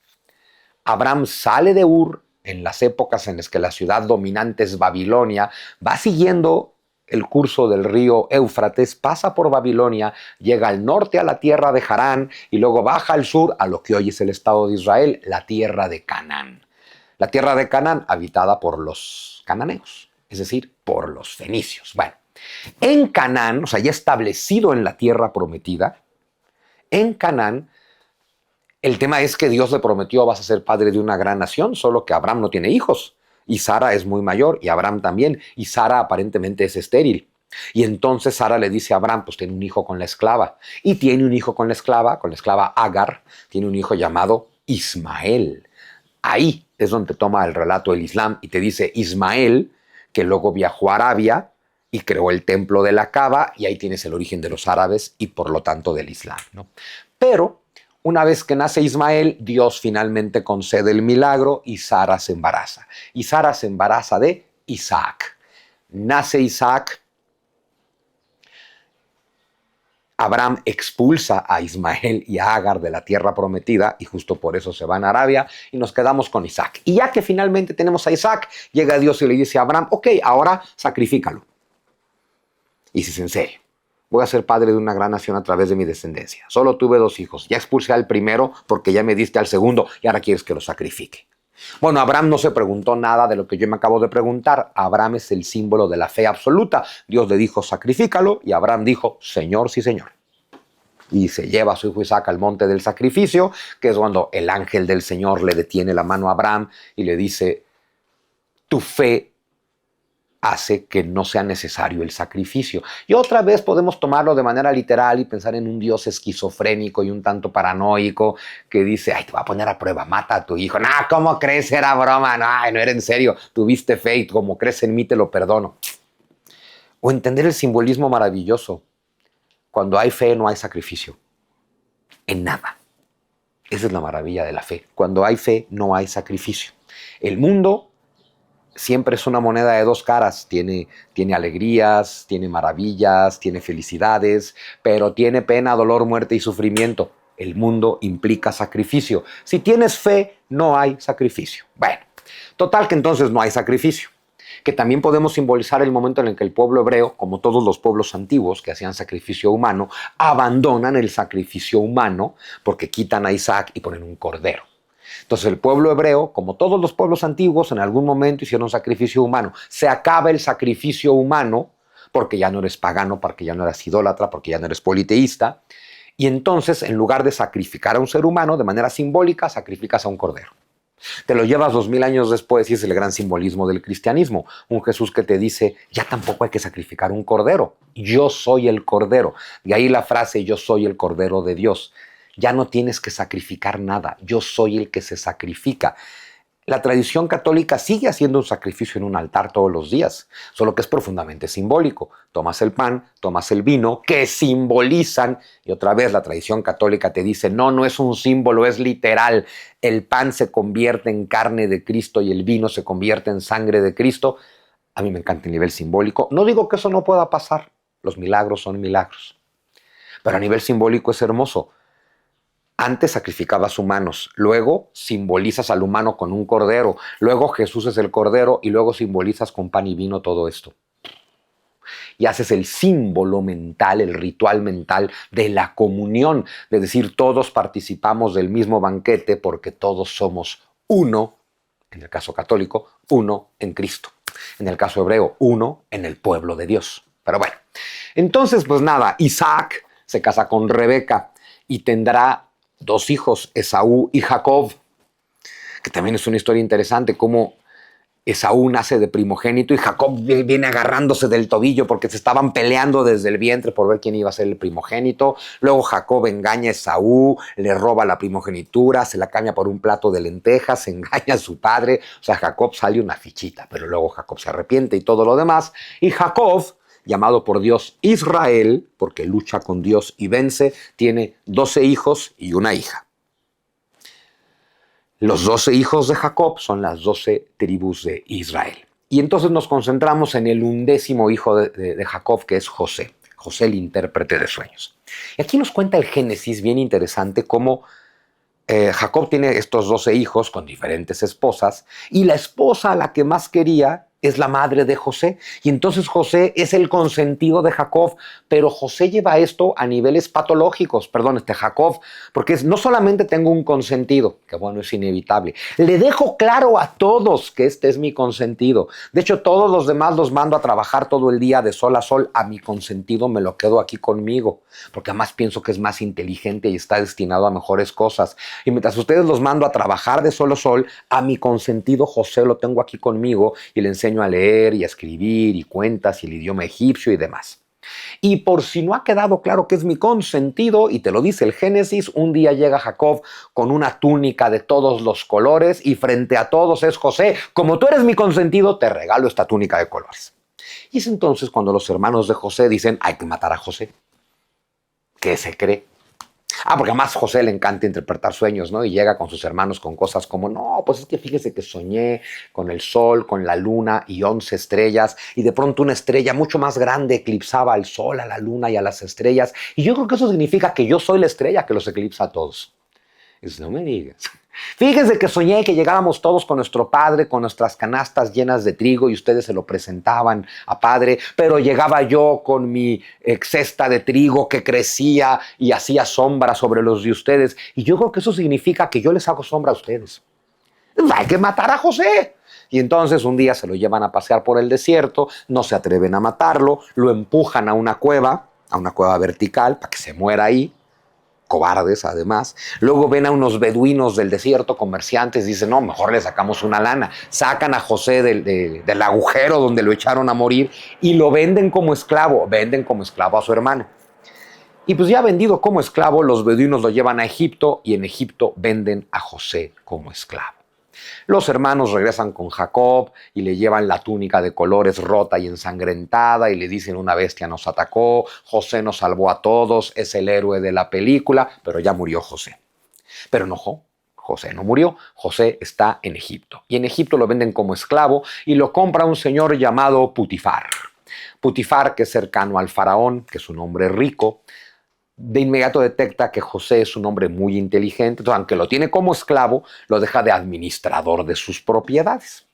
Abraham sale de Ur en las épocas en las que la ciudad dominante es Babilonia, va siguiendo el curso del río Éufrates, pasa por Babilonia, llega al norte a la tierra de Harán y luego baja al sur a lo que hoy es el Estado de Israel, la tierra de Canaán. La tierra de Canaán habitada por los cananeos, es decir, por los fenicios. Bueno, en Canaán, o sea, ya establecido en la tierra prometida, en Canaán, el tema es que Dios le prometió vas a ser padre de una gran nación, solo que Abraham no tiene hijos. Y Sara es muy mayor, y Abraham también. Y Sara aparentemente es estéril. Y entonces Sara le dice a Abraham, pues tiene un hijo con la esclava. Y tiene un hijo con la esclava Agar, tiene un hijo llamado Ismael. Ahí es donde toma el relato el Islam y te dice Ismael, que luego viajó a Arabia y creó el templo de la Kaaba, y ahí tienes el origen de los árabes y por lo tanto del Islam, ¿no? Pero una vez que nace Ismael, Dios finalmente concede el milagro y Sara se embaraza. Y Sara se embaraza de Isaac. Nace Isaac. Abraham expulsa a Ismael y a Agar de la tierra prometida y justo por eso se van a Arabia y nos quedamos con Isaac. Y ya que finalmente tenemos a Isaac, llega Dios y le dice a Abraham, ok, ahora sacrifícalo. Y si es en serio. Voy a ser padre de una gran nación a través de mi descendencia. Solo tuve 2 hijos. Ya expulsé al primero porque ya me diste al segundo y ahora quieres que lo sacrifique. Bueno, Abraham no se preguntó nada de lo que yo me acabo de preguntar. Abraham es el símbolo de la fe absoluta. Dios le dijo, sacrifícalo, y Abraham dijo, Señor, sí, Señor. Y se lleva a su hijo Isaac al monte del sacrificio, que es cuando el ángel del Señor le detiene la mano a Abraham y le dice, tu fe hace que no sea necesario el sacrificio. Y otra vez podemos tomarlo de manera literal y pensar en un Dios esquizofrénico y un tanto paranoico que dice, ay, te va a poner a prueba, mata a tu hijo. No, ¿cómo crees? Era broma. No, no era en serio. Tuviste fe y como crees en mí te lo perdono. O entender el simbolismo maravilloso. Cuando hay fe no hay sacrificio. En nada. Esa es la maravilla de la fe. Cuando hay fe no hay sacrificio. El mundo siempre es una moneda de 2 caras. Tiene alegrías, tiene maravillas, tiene felicidades, pero tiene pena, dolor, muerte y sufrimiento. El mundo implica sacrificio. Si tienes fe, no hay sacrificio. Bueno, total que entonces no hay sacrificio. Que también podemos simbolizar el momento en el que el pueblo hebreo, como todos los pueblos antiguos que hacían sacrificio humano, abandonan el sacrificio humano porque quitan a Isaac y ponen un cordero. Entonces el pueblo hebreo, como todos los pueblos antiguos, en algún momento hicieron sacrificio humano. Se acaba el sacrificio humano porque ya no eres pagano, porque ya no eres idólatra, porque ya no eres politeísta. Y entonces, en lugar de sacrificar a un ser humano, de manera simbólica, sacrificas a un cordero. Te lo llevas 2000 años después y es el gran simbolismo del cristianismo. Un Jesús que te dice, ya tampoco hay que sacrificar un cordero. Yo soy el cordero. De ahí la frase, yo soy el cordero de Dios. Ya no tienes que sacrificar nada. Yo soy el que se sacrifica. La tradición católica sigue haciendo un sacrificio en un altar todos los días, solo que es profundamente simbólico. Tomas el pan, tomas el vino, que simbolizan, y otra vez la tradición católica te dice, no, no es un símbolo, es literal. El pan se convierte en carne de Cristo y el vino se convierte en sangre de Cristo. A mí me encanta el nivel simbólico. No digo que eso no pueda pasar. Los milagros son milagros. Pero a nivel simbólico es hermoso. Antes sacrificabas humanos, luego simbolizas al humano con un cordero, luego Jesús es el cordero y luego simbolizas con pan y vino todo esto. Y haces el símbolo mental, el ritual mental de la comunión, de decir todos participamos del mismo banquete porque todos somos uno, en el caso católico, uno en Cristo. En el caso hebreo, uno en el pueblo de Dios. Pero bueno, entonces pues nada, Isaac se casa con Rebeca y tendrá 2 hijos, Esaú y Jacob, que también es una historia interesante, como Esaú nace de primogénito y Jacob viene agarrándose del tobillo porque se estaban peleando desde el vientre por ver quién iba a ser el primogénito. Luego Jacob engaña a Esaú, le roba la primogenitura, se la cambia por un plato de lentejas, engaña a su padre. O sea, Jacob sale una fichita, pero luego Jacob se arrepiente y todo lo demás. Y Jacob, llamado por Dios Israel, porque lucha con Dios y vence, tiene 12 hijos y una hija. Los 12 hijos de Jacob son las 12 tribus de Israel. Y entonces nos concentramos en el 11º hijo de Jacob, que es José. José, el intérprete de sueños. Y aquí nos cuenta el Génesis, bien interesante, cómo Jacob tiene estos 12 hijos con diferentes esposas, y la esposa a la que más quería es la madre de José. Y entonces José es el consentido de Jacob, pero José lleva esto a niveles patológicos, perdón, Jacob, porque no solamente tengo un consentido, que bueno, es inevitable, le dejo claro a todos que este es mi consentido. De hecho, todos los demás los mando a trabajar todo el día de sol a sol, a mi consentido me lo quedo aquí conmigo, porque además pienso que es más inteligente y está destinado a mejores cosas. Y mientras ustedes los mando a trabajar de sol a sol, a mi consentido José lo tengo aquí conmigo y le enseño a leer y a escribir y cuentas y el idioma egipcio y demás. Y por si no ha quedado claro que es mi consentido, y te lo dice el Génesis, un día llega Jacob con una túnica de todos los colores y frente a todos es José, como tú eres mi consentido, te regalo esta túnica de colores. Y es entonces cuando los hermanos de José dicen, hay que matar a José. ¿Qué se cree? Porque además José le encanta interpretar sueños, ¿no? Y llega con sus hermanos con cosas como, no, pues es que fíjese que soñé con el sol, con la luna y 11 estrellas, y de pronto una estrella mucho más grande eclipsaba al sol, a la luna y a las estrellas, y yo creo que eso significa que yo soy la estrella que los eclipsa a todos. Y dice, no me digas. Fíjense que soñé que llegábamos todos con nuestro padre, con nuestras canastas llenas de trigo y ustedes se lo presentaban a padre, pero llegaba yo con mi cesta de trigo que crecía y hacía sombra sobre los de ustedes. Y yo creo que eso significa que yo les hago sombra a ustedes. Hay que matar a José. Y entonces un día se lo llevan a pasear por el desierto, no se atreven a matarlo, lo empujan a una cueva vertical para que se muera ahí. Cobardes además. Luego ven a unos beduinos del desierto, comerciantes, dicen, no, mejor le sacamos una lana. Sacan a José del agujero donde lo echaron a morir y lo venden como esclavo a su hermano. Y pues ya vendido como esclavo, los beduinos lo llevan a Egipto y en Egipto venden a José como esclavo. Los hermanos regresan con Jacob y le llevan la túnica de colores rota y ensangrentada y le dicen una bestia nos atacó, José nos salvó a todos, es el héroe de la película, pero ya murió José. Pero no, José no murió, José está en Egipto. Y en Egipto lo venden como esclavo y lo compra un señor llamado Putifar. Putifar, que es cercano al faraón, que es un hombre rico, de inmediato detecta que José es un hombre muy inteligente, entonces, aunque lo tiene como esclavo, lo deja de administrador de sus propiedades.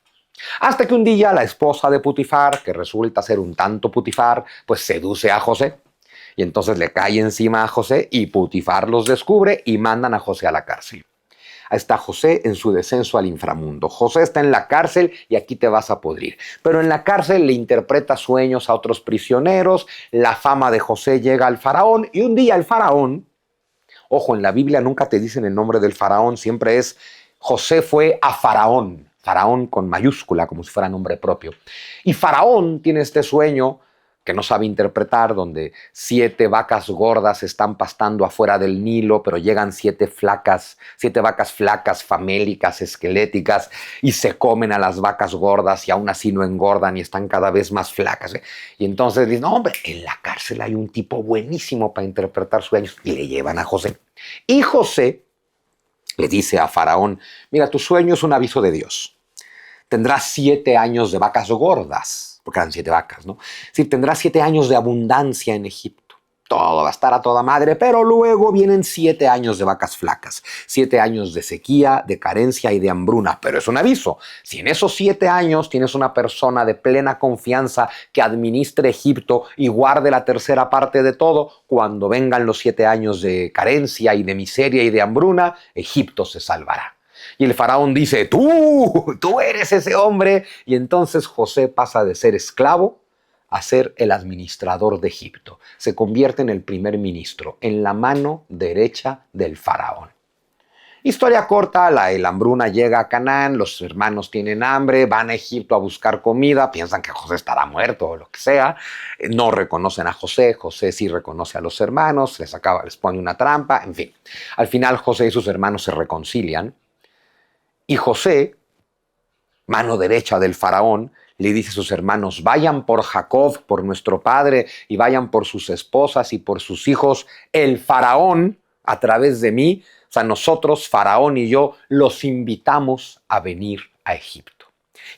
Hasta que un día la esposa de Putifar, que resulta ser un tanto Putifar, pues seduce a José. Y entonces le cae encima a José y Putifar los descubre y mandan a José a la cárcel. Ahí está José en su descenso al inframundo. José está en la cárcel y aquí te vas a podrir. Pero en la cárcel le interpreta sueños a otros prisioneros, la fama de José llega al faraón y un día el faraón, ojo, en la Biblia nunca te dicen el nombre del faraón, siempre es José fue a faraón, faraón con mayúscula como si fuera nombre propio. Y faraón tiene este sueño que no sabe interpretar, donde 7 vacas gordas están pastando afuera del Nilo, pero llegan 7 vacas flacas, famélicas, esqueléticas, y se comen a las vacas gordas y aún así no engordan y están cada vez más flacas. Y entonces dicen, no, hombre, en la cárcel hay un tipo buenísimo para interpretar sueños, y le llevan a José. Y José le dice a Faraón, mira, tu sueño es un aviso de Dios. Tendrás 7 años de vacas gordas, porque eran 7 vacas, ¿no? Es decir, tendrás 7 años de abundancia en Egipto. Todo va a estar a toda madre, pero luego vienen 7 años de vacas flacas, 7 años de sequía, de carencia y de hambruna. Pero es un aviso. Si en esos 7 años tienes una persona de plena confianza que administre Egipto y guarde la tercera parte de todo, cuando vengan los 7 años de carencia y de miseria y de hambruna, Egipto se salvará. Y el faraón dice, tú eres ese hombre. Y entonces José pasa de ser esclavo a ser el administrador de Egipto. Se convierte en el primer ministro, en la mano derecha del faraón. Historia corta, la hambruna llega a Canaán, los hermanos tienen hambre, van a Egipto a buscar comida, piensan que José estará muerto o lo que sea, no reconocen a José, José sí reconoce a los hermanos, les pone una trampa, en fin. Al final José y sus hermanos se reconcilian y José, mano derecha del faraón, le dice a sus hermanos, vayan por Jacob, por nuestro padre, y vayan por sus esposas y por sus hijos, el faraón, a través de mí, o sea, nosotros, faraón y yo, los invitamos a venir a Egipto.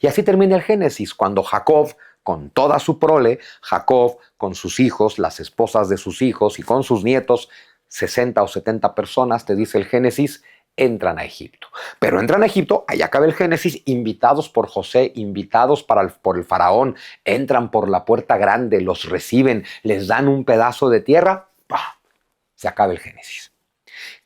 Y así termina el Génesis, cuando Jacob, con toda su prole, Jacob con sus hijos, las esposas de sus hijos y con sus nietos, 60 o 70 personas, te dice el Génesis, entran a Egipto. Pero entran a Egipto, ahí acaba el Génesis, invitados por José, invitados por el faraón, entran por la puerta grande, los reciben, les dan un pedazo de tierra, ¡pah! Se acaba el Génesis.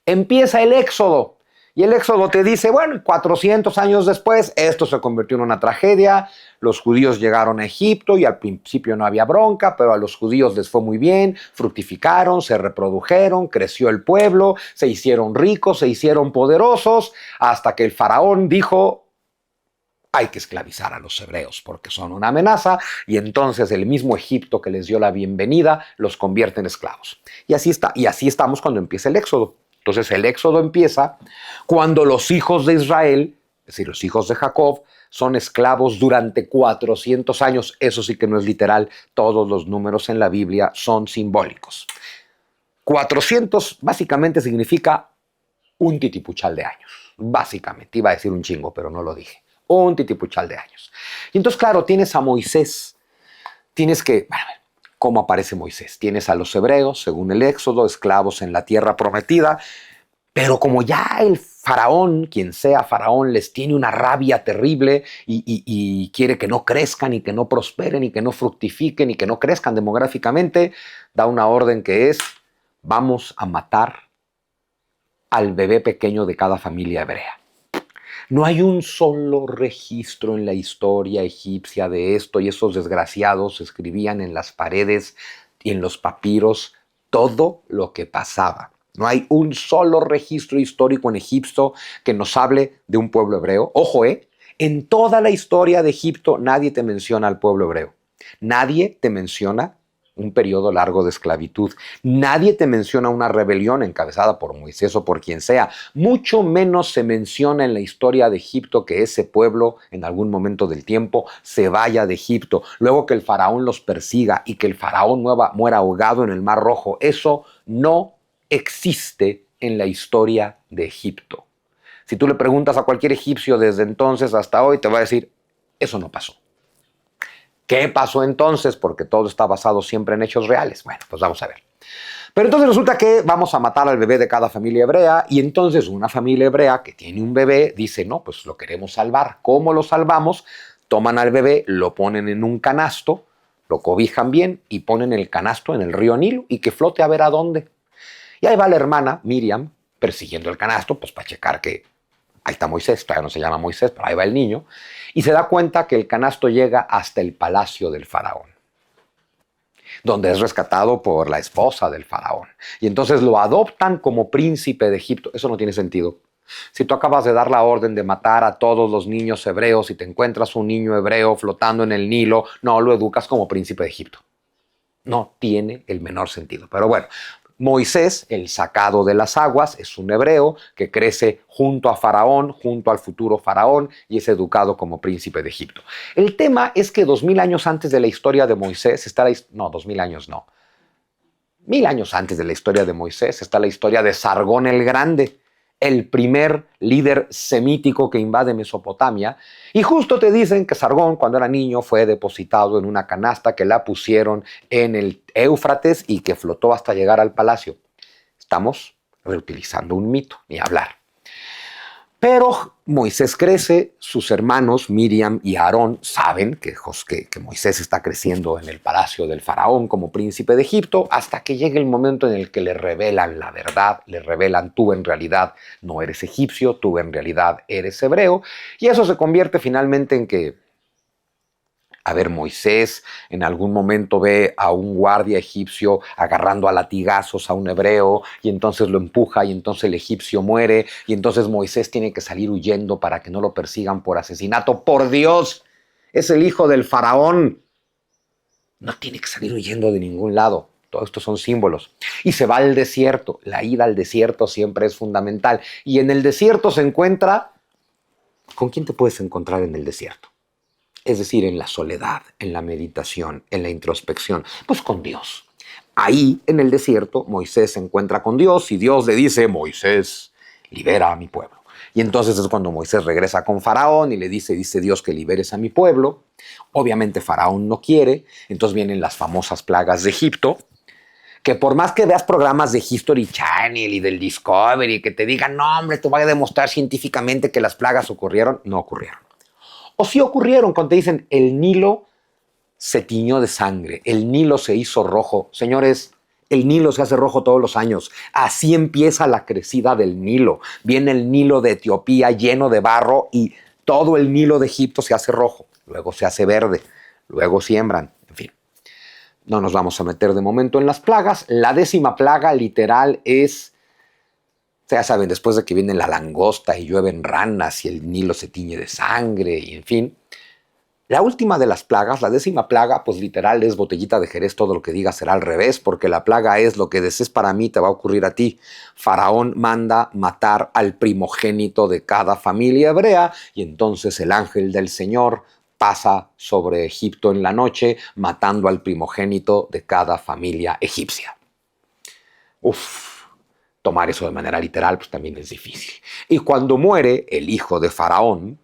Empieza el Éxodo. Y el Éxodo te dice, bueno, 400 años después, esto se convirtió en una tragedia, los judíos llegaron a Egipto y al principio no había bronca, pero a los judíos les fue muy bien, fructificaron, se reprodujeron, creció el pueblo, se hicieron ricos, se hicieron poderosos, hasta que el faraón dijo, hay que esclavizar a los hebreos porque son una amenaza, y entonces el mismo Egipto que les dio la bienvenida los convierte en esclavos. Y así estamos cuando empieza el Éxodo. Entonces el Éxodo empieza cuando los hijos de Israel, es decir, los hijos de Jacob, son esclavos durante 400 años. Eso sí que no es literal, todos los números en la Biblia son simbólicos. 400 básicamente significa un titipuchal de años. Básicamente, iba a decir un chingo, pero no lo dije. Un titipuchal de años. Y entonces, claro, tienes a Moisés, ¿cómo aparece Moisés? Tienes a los hebreos, según el Éxodo, esclavos en la tierra prometida, pero como ya el faraón, quien sea faraón, les tiene una rabia terrible y quiere que no crezcan y que no prosperen y que no fructifiquen y que no crezcan demográficamente, da una orden que es, vamos a matar al bebé pequeño de cada familia hebrea. No hay un solo registro en la historia egipcia de esto, y esos desgraciados escribían en las paredes y en los papiros todo lo que pasaba. No hay un solo registro histórico en Egipto que nos hable de un pueblo hebreo. Ojo, en toda la historia de Egipto nadie te menciona al pueblo hebreo. Nadie te menciona un periodo largo de esclavitud. Nadie te menciona una rebelión encabezada por Moisés o por quien sea. Mucho menos se menciona en la historia de Egipto que ese pueblo en algún momento del tiempo se vaya de Egipto. Luego que el faraón los persiga y que el faraón muera ahogado en el Mar Rojo. Eso no existe en la historia de Egipto. Si tú le preguntas a cualquier egipcio desde entonces hasta hoy, te va a decir, eso no pasó. ¿Qué pasó entonces? Porque todo está basado siempre en hechos reales. Bueno, pues vamos a ver. Pero entonces resulta que vamos a matar al bebé de cada familia hebrea, y entonces una familia hebrea que tiene un bebé dice, no, pues lo queremos salvar. ¿Cómo lo salvamos? Toman al bebé, lo ponen en un canasto, lo cobijan bien y ponen el canasto en el río Nilo y que flote a ver a dónde. Y ahí va la hermana Miriam persiguiendo el canasto, pues para checar que ahí está Moisés, todavía no se llama Moisés, pero ahí va el niño, y se da cuenta que el canasto llega hasta el palacio del faraón, donde es rescatado por la esposa del faraón. Y entonces lo adoptan como príncipe de Egipto. Eso no tiene sentido. Si tú acabas de dar la orden de matar a todos los niños hebreos y te encuentras un niño hebreo flotando en el Nilo, no lo educas como príncipe de Egipto. No tiene el menor sentido. Pero bueno, Moisés, el sacado de las aguas, es un hebreo que crece junto a Faraón, junto al futuro Faraón, y es educado como príncipe de Egipto. El tema es que 2000 años antes de la historia de Moisés está no, 2000 años no. 1000 años antes de la historia de Moisés está la historia de Sargón el Grande, el primer líder semítico que invade Mesopotamia. Y justo te dicen que Sargón, cuando era niño, fue depositado en una canasta que la pusieron en el Éufrates y que flotó hasta llegar al palacio. Estamos reutilizando un mito, ni hablar. Pero Moisés crece, sus hermanos Miriam y Aarón saben que Moisés está creciendo en el palacio del faraón como príncipe de Egipto, hasta que llega el momento en el que le revelan la verdad, le revelan, tú en realidad no eres egipcio, tú en realidad eres hebreo, y eso se convierte finalmente en que A ver, Moisés en algún momento ve a un guardia egipcio agarrando a latigazos a un hebreo y entonces lo empuja y entonces el egipcio muere y entonces Moisés tiene que salir huyendo para que no lo persigan por asesinato. ¡Por Dios! Es el hijo del faraón. No tiene que salir huyendo de ningún lado. Todo esto son símbolos. Y se va al desierto. La ida al desierto siempre es fundamental. Y en el desierto se encuentra... ¿Con quién te puedes encontrar en el desierto? Es decir, en la soledad, en la meditación, en la introspección, pues con Dios. Ahí, en el desierto, Moisés se encuentra con Dios y Dios le dice, Moisés, libera a mi pueblo. Y entonces es cuando Moisés regresa con Faraón y le dice Dios que liberes a mi pueblo. Obviamente Faraón no quiere, entonces vienen las famosas plagas de Egipto, que por más que veas programas de History Channel y del Discovery que te digan, no hombre, te voy a demostrar científicamente que las plagas ocurrieron, no ocurrieron. O sí ocurrieron cuando te dicen el Nilo se tiñó de sangre, el Nilo se hizo rojo. Señores, el Nilo se hace rojo todos los años. Así empieza la crecida del Nilo. Viene el Nilo de Etiopía lleno de barro y todo el Nilo de Egipto se hace rojo. Luego se hace verde. Luego siembran. En fin, no nos vamos a meter de momento en las plagas. La 10ª plaga literal es... Ya saben, después de que viene la langosta y llueven ranas y el Nilo se tiñe de sangre y en fin. La última de las plagas, la 10ª plaga, pues literal es botellita de Jerez, todo lo que diga será al revés, porque la plaga es lo que desees para mí te va a ocurrir a ti. Faraón manda matar al primogénito de cada familia hebrea y entonces el ángel del Señor pasa sobre Egipto en la noche matando al primogénito de cada familia egipcia. Uf. Tomar eso de manera literal pues también es difícil. Y cuando muere el hijo de Faraón,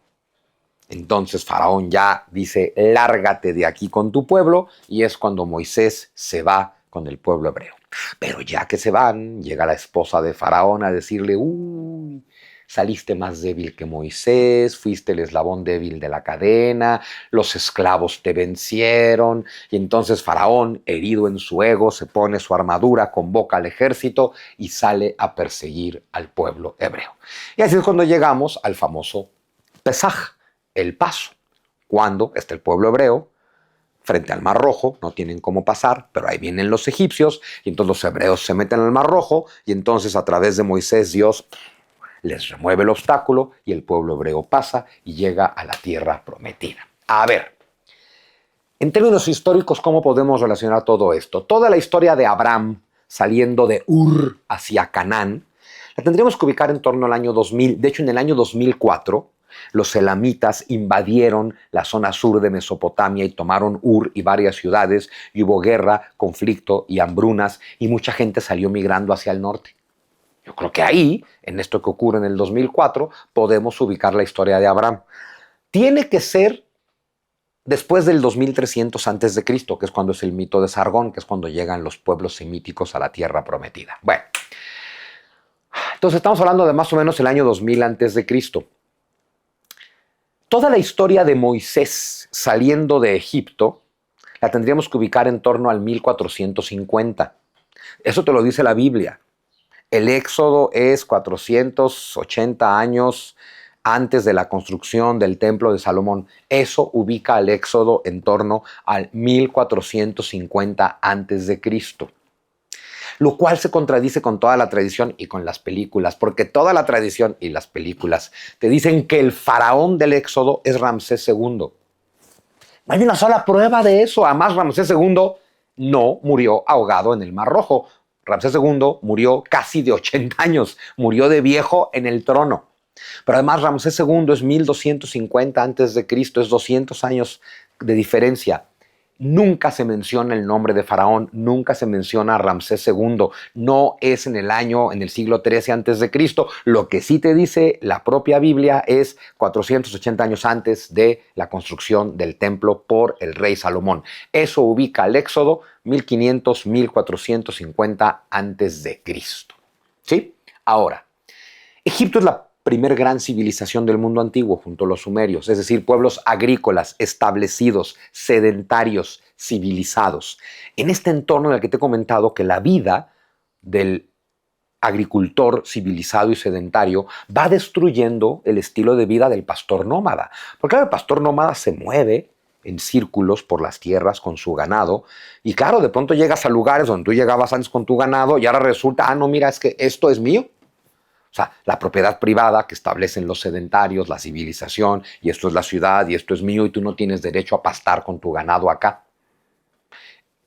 entonces Faraón ya dice, lárgate de aquí con tu pueblo, y es cuando Moisés se va con el pueblo hebreo. Pero ya que se van, llega la esposa de Faraón a decirle, uy, saliste más débil que Moisés, fuiste el eslabón débil de la cadena, los esclavos te vencieron, y entonces Faraón, herido en su ego, se pone su armadura, convoca al ejército y sale a perseguir al pueblo hebreo. Y así es cuando llegamos al famoso Pesaj, el paso, cuando está el pueblo hebreo frente al Mar Rojo, no tienen cómo pasar, pero ahí vienen los egipcios, y entonces los hebreos se meten al Mar Rojo, y entonces a través de Moisés Dios les remueve el obstáculo, y el pueblo hebreo pasa y llega a la tierra prometida. A ver, en términos históricos, ¿cómo podemos relacionar todo esto? Toda la historia de Abraham saliendo de Ur hacia Canaán, la tendríamos que ubicar en torno al año 2000. De hecho, en el año 2004, los elamitas invadieron la zona sur de Mesopotamia y tomaron Ur y varias ciudades, y hubo guerra, conflicto y hambrunas, y mucha gente salió migrando hacia el norte. Yo creo que ahí, en esto que ocurre en el 2004, podemos ubicar la historia de Abraham. Tiene que ser después del 2300 a.C., que es cuando es el mito de Sargón, que es cuando llegan los pueblos semíticos a la tierra prometida. Bueno, entonces estamos hablando de más o menos el año 2000 a.C. Toda la historia de Moisés saliendo de Egipto la tendríamos que ubicar en torno al 1450. Eso te lo dice la Biblia. El Éxodo es 480 años antes de la construcción del Templo de Salomón. Eso ubica al Éxodo en torno al 1450 antes de Cristo. Lo cual se contradice con toda la tradición y con las películas, porque toda la tradición y las películas te dicen que el faraón del Éxodo es Ramsés II. No hay una sola prueba de eso. Además, Ramsés II no murió ahogado en el Mar Rojo. Ramsés II murió casi de 80 años, murió de viejo en el trono. Pero además Ramsés II es 1250 antes de Cristo, es 200 años de diferencia. Nunca se menciona el nombre de Faraón, nunca se menciona a Ramsés II, no es en el siglo XIII antes de Cristo. Lo que sí te dice la propia Biblia es 480 años antes de la construcción del templo por el rey Salomón. Eso ubica al Éxodo 1500-1450 antes de Cristo. ¿Sí? Ahora, Egipto es la primer gran civilización del mundo antiguo junto a los sumerios, es decir, pueblos agrícolas, establecidos, sedentarios, civilizados. En este entorno en el que te he comentado que la vida del agricultor civilizado y sedentario va destruyendo el estilo de vida del pastor nómada. Porque claro, el pastor nómada se mueve, en círculos por las tierras con su ganado. Y claro, de pronto llegas a lugares donde tú llegabas antes con tu ganado y ahora resulta, no, mira, es que esto es mío. O sea, la propiedad privada que establecen los sedentarios, la civilización, y esto es la ciudad, y esto es mío, y tú no tienes derecho a pastar con tu ganado acá.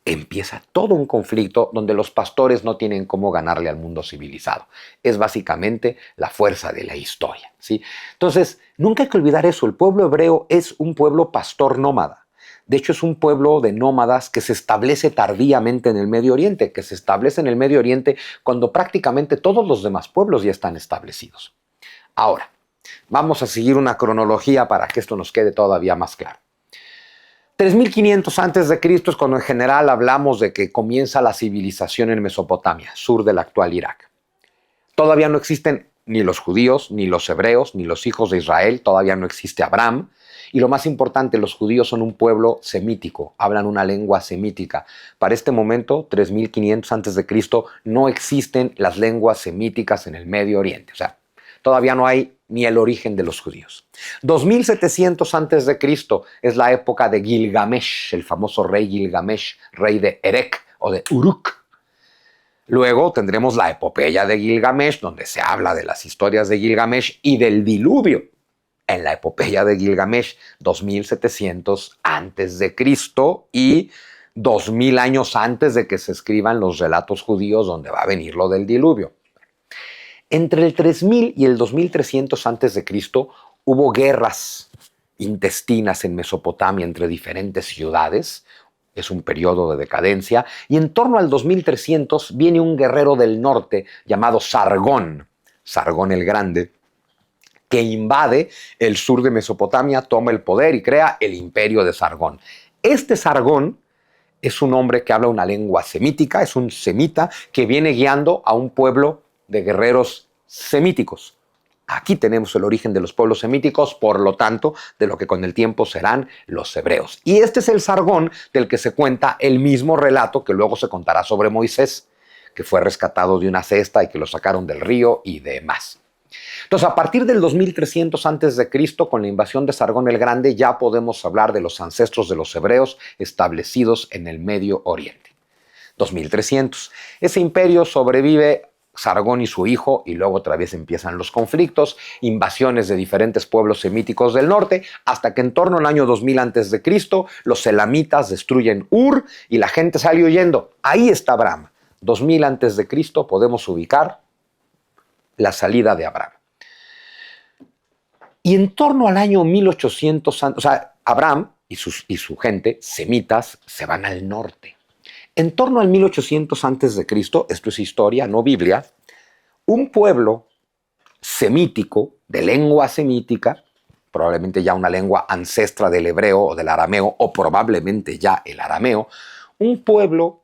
Empieza todo un conflicto donde los pastores no tienen cómo ganarle al mundo civilizado. Es básicamente la fuerza de la historia, ¿sí? Entonces, nunca hay que olvidar eso. El pueblo hebreo es un pueblo pastor nómada. De hecho, es un pueblo de nómadas que se establece tardíamente en el Medio Oriente, que se establece en el Medio Oriente cuando prácticamente todos los demás pueblos ya están establecidos. Ahora, vamos a seguir una cronología para que esto nos quede todavía más claro. 3500 antes de Cristo es cuando en general hablamos de que comienza la civilización en Mesopotamia, sur del actual Irak. Todavía no existen ni los judíos, ni los hebreos, ni los hijos de Israel, todavía no existe Abraham. Y lo más importante, los judíos son un pueblo semítico, hablan una lengua semítica. Para este momento, 3500 antes de Cristo, no existen las lenguas semíticas en el Medio Oriente. O sea, todavía no hay ni el origen de los judíos. 2700 antes de Cristo es la época de Gilgamesh, el famoso rey Gilgamesh, rey de Erech o de Uruk. Luego tendremos la epopeya de Gilgamesh, donde se habla de las historias de Gilgamesh y del diluvio. En la epopeya de Gilgamesh, 2700 antes de Cristo y 2000 años antes de que se escriban los relatos judíos donde va a venir lo del diluvio. Entre el 3000 y el 2300 antes de Cristo hubo guerras intestinas en Mesopotamia entre diferentes ciudades. Es un periodo de decadencia. Y en torno al 2300 viene un guerrero del norte llamado Sargón, Sargón el Grande, que invade el sur de Mesopotamia, toma el poder y crea el imperio de Sargón. Este Sargón es un hombre que habla una lengua semítica, es un semita que viene guiando a un pueblo de guerreros semíticos. Aquí tenemos el origen de los pueblos semíticos, por lo tanto, de lo que con el tiempo serán los hebreos. Y este es el Sargón del que se cuenta el mismo relato que luego se contará sobre Moisés, que fue rescatado de una cesta y que lo sacaron del río y demás. Entonces, a partir del 2300 a.C., con la invasión de Sargón el Grande, ya podemos hablar de los ancestros de los hebreos establecidos en el Medio Oriente. 2300. Ese imperio sobrevive Sargón y su hijo, y luego otra vez empiezan los conflictos, invasiones de diferentes pueblos semíticos del norte, hasta que en torno al año 2000 a.C., los elamitas destruyen Ur y la gente sale huyendo. Ahí está Abraham. 2000 a.C. podemos ubicar la salida de Abraham. Y en torno al año 1800, o sea, Abraham y su gente, semitas, se van al norte. En torno al 1800 a.C., esto es historia, no Biblia, un pueblo semítico, de lengua semítica, probablemente ya una lengua ancestra del hebreo o del arameo, o probablemente ya el arameo, un pueblo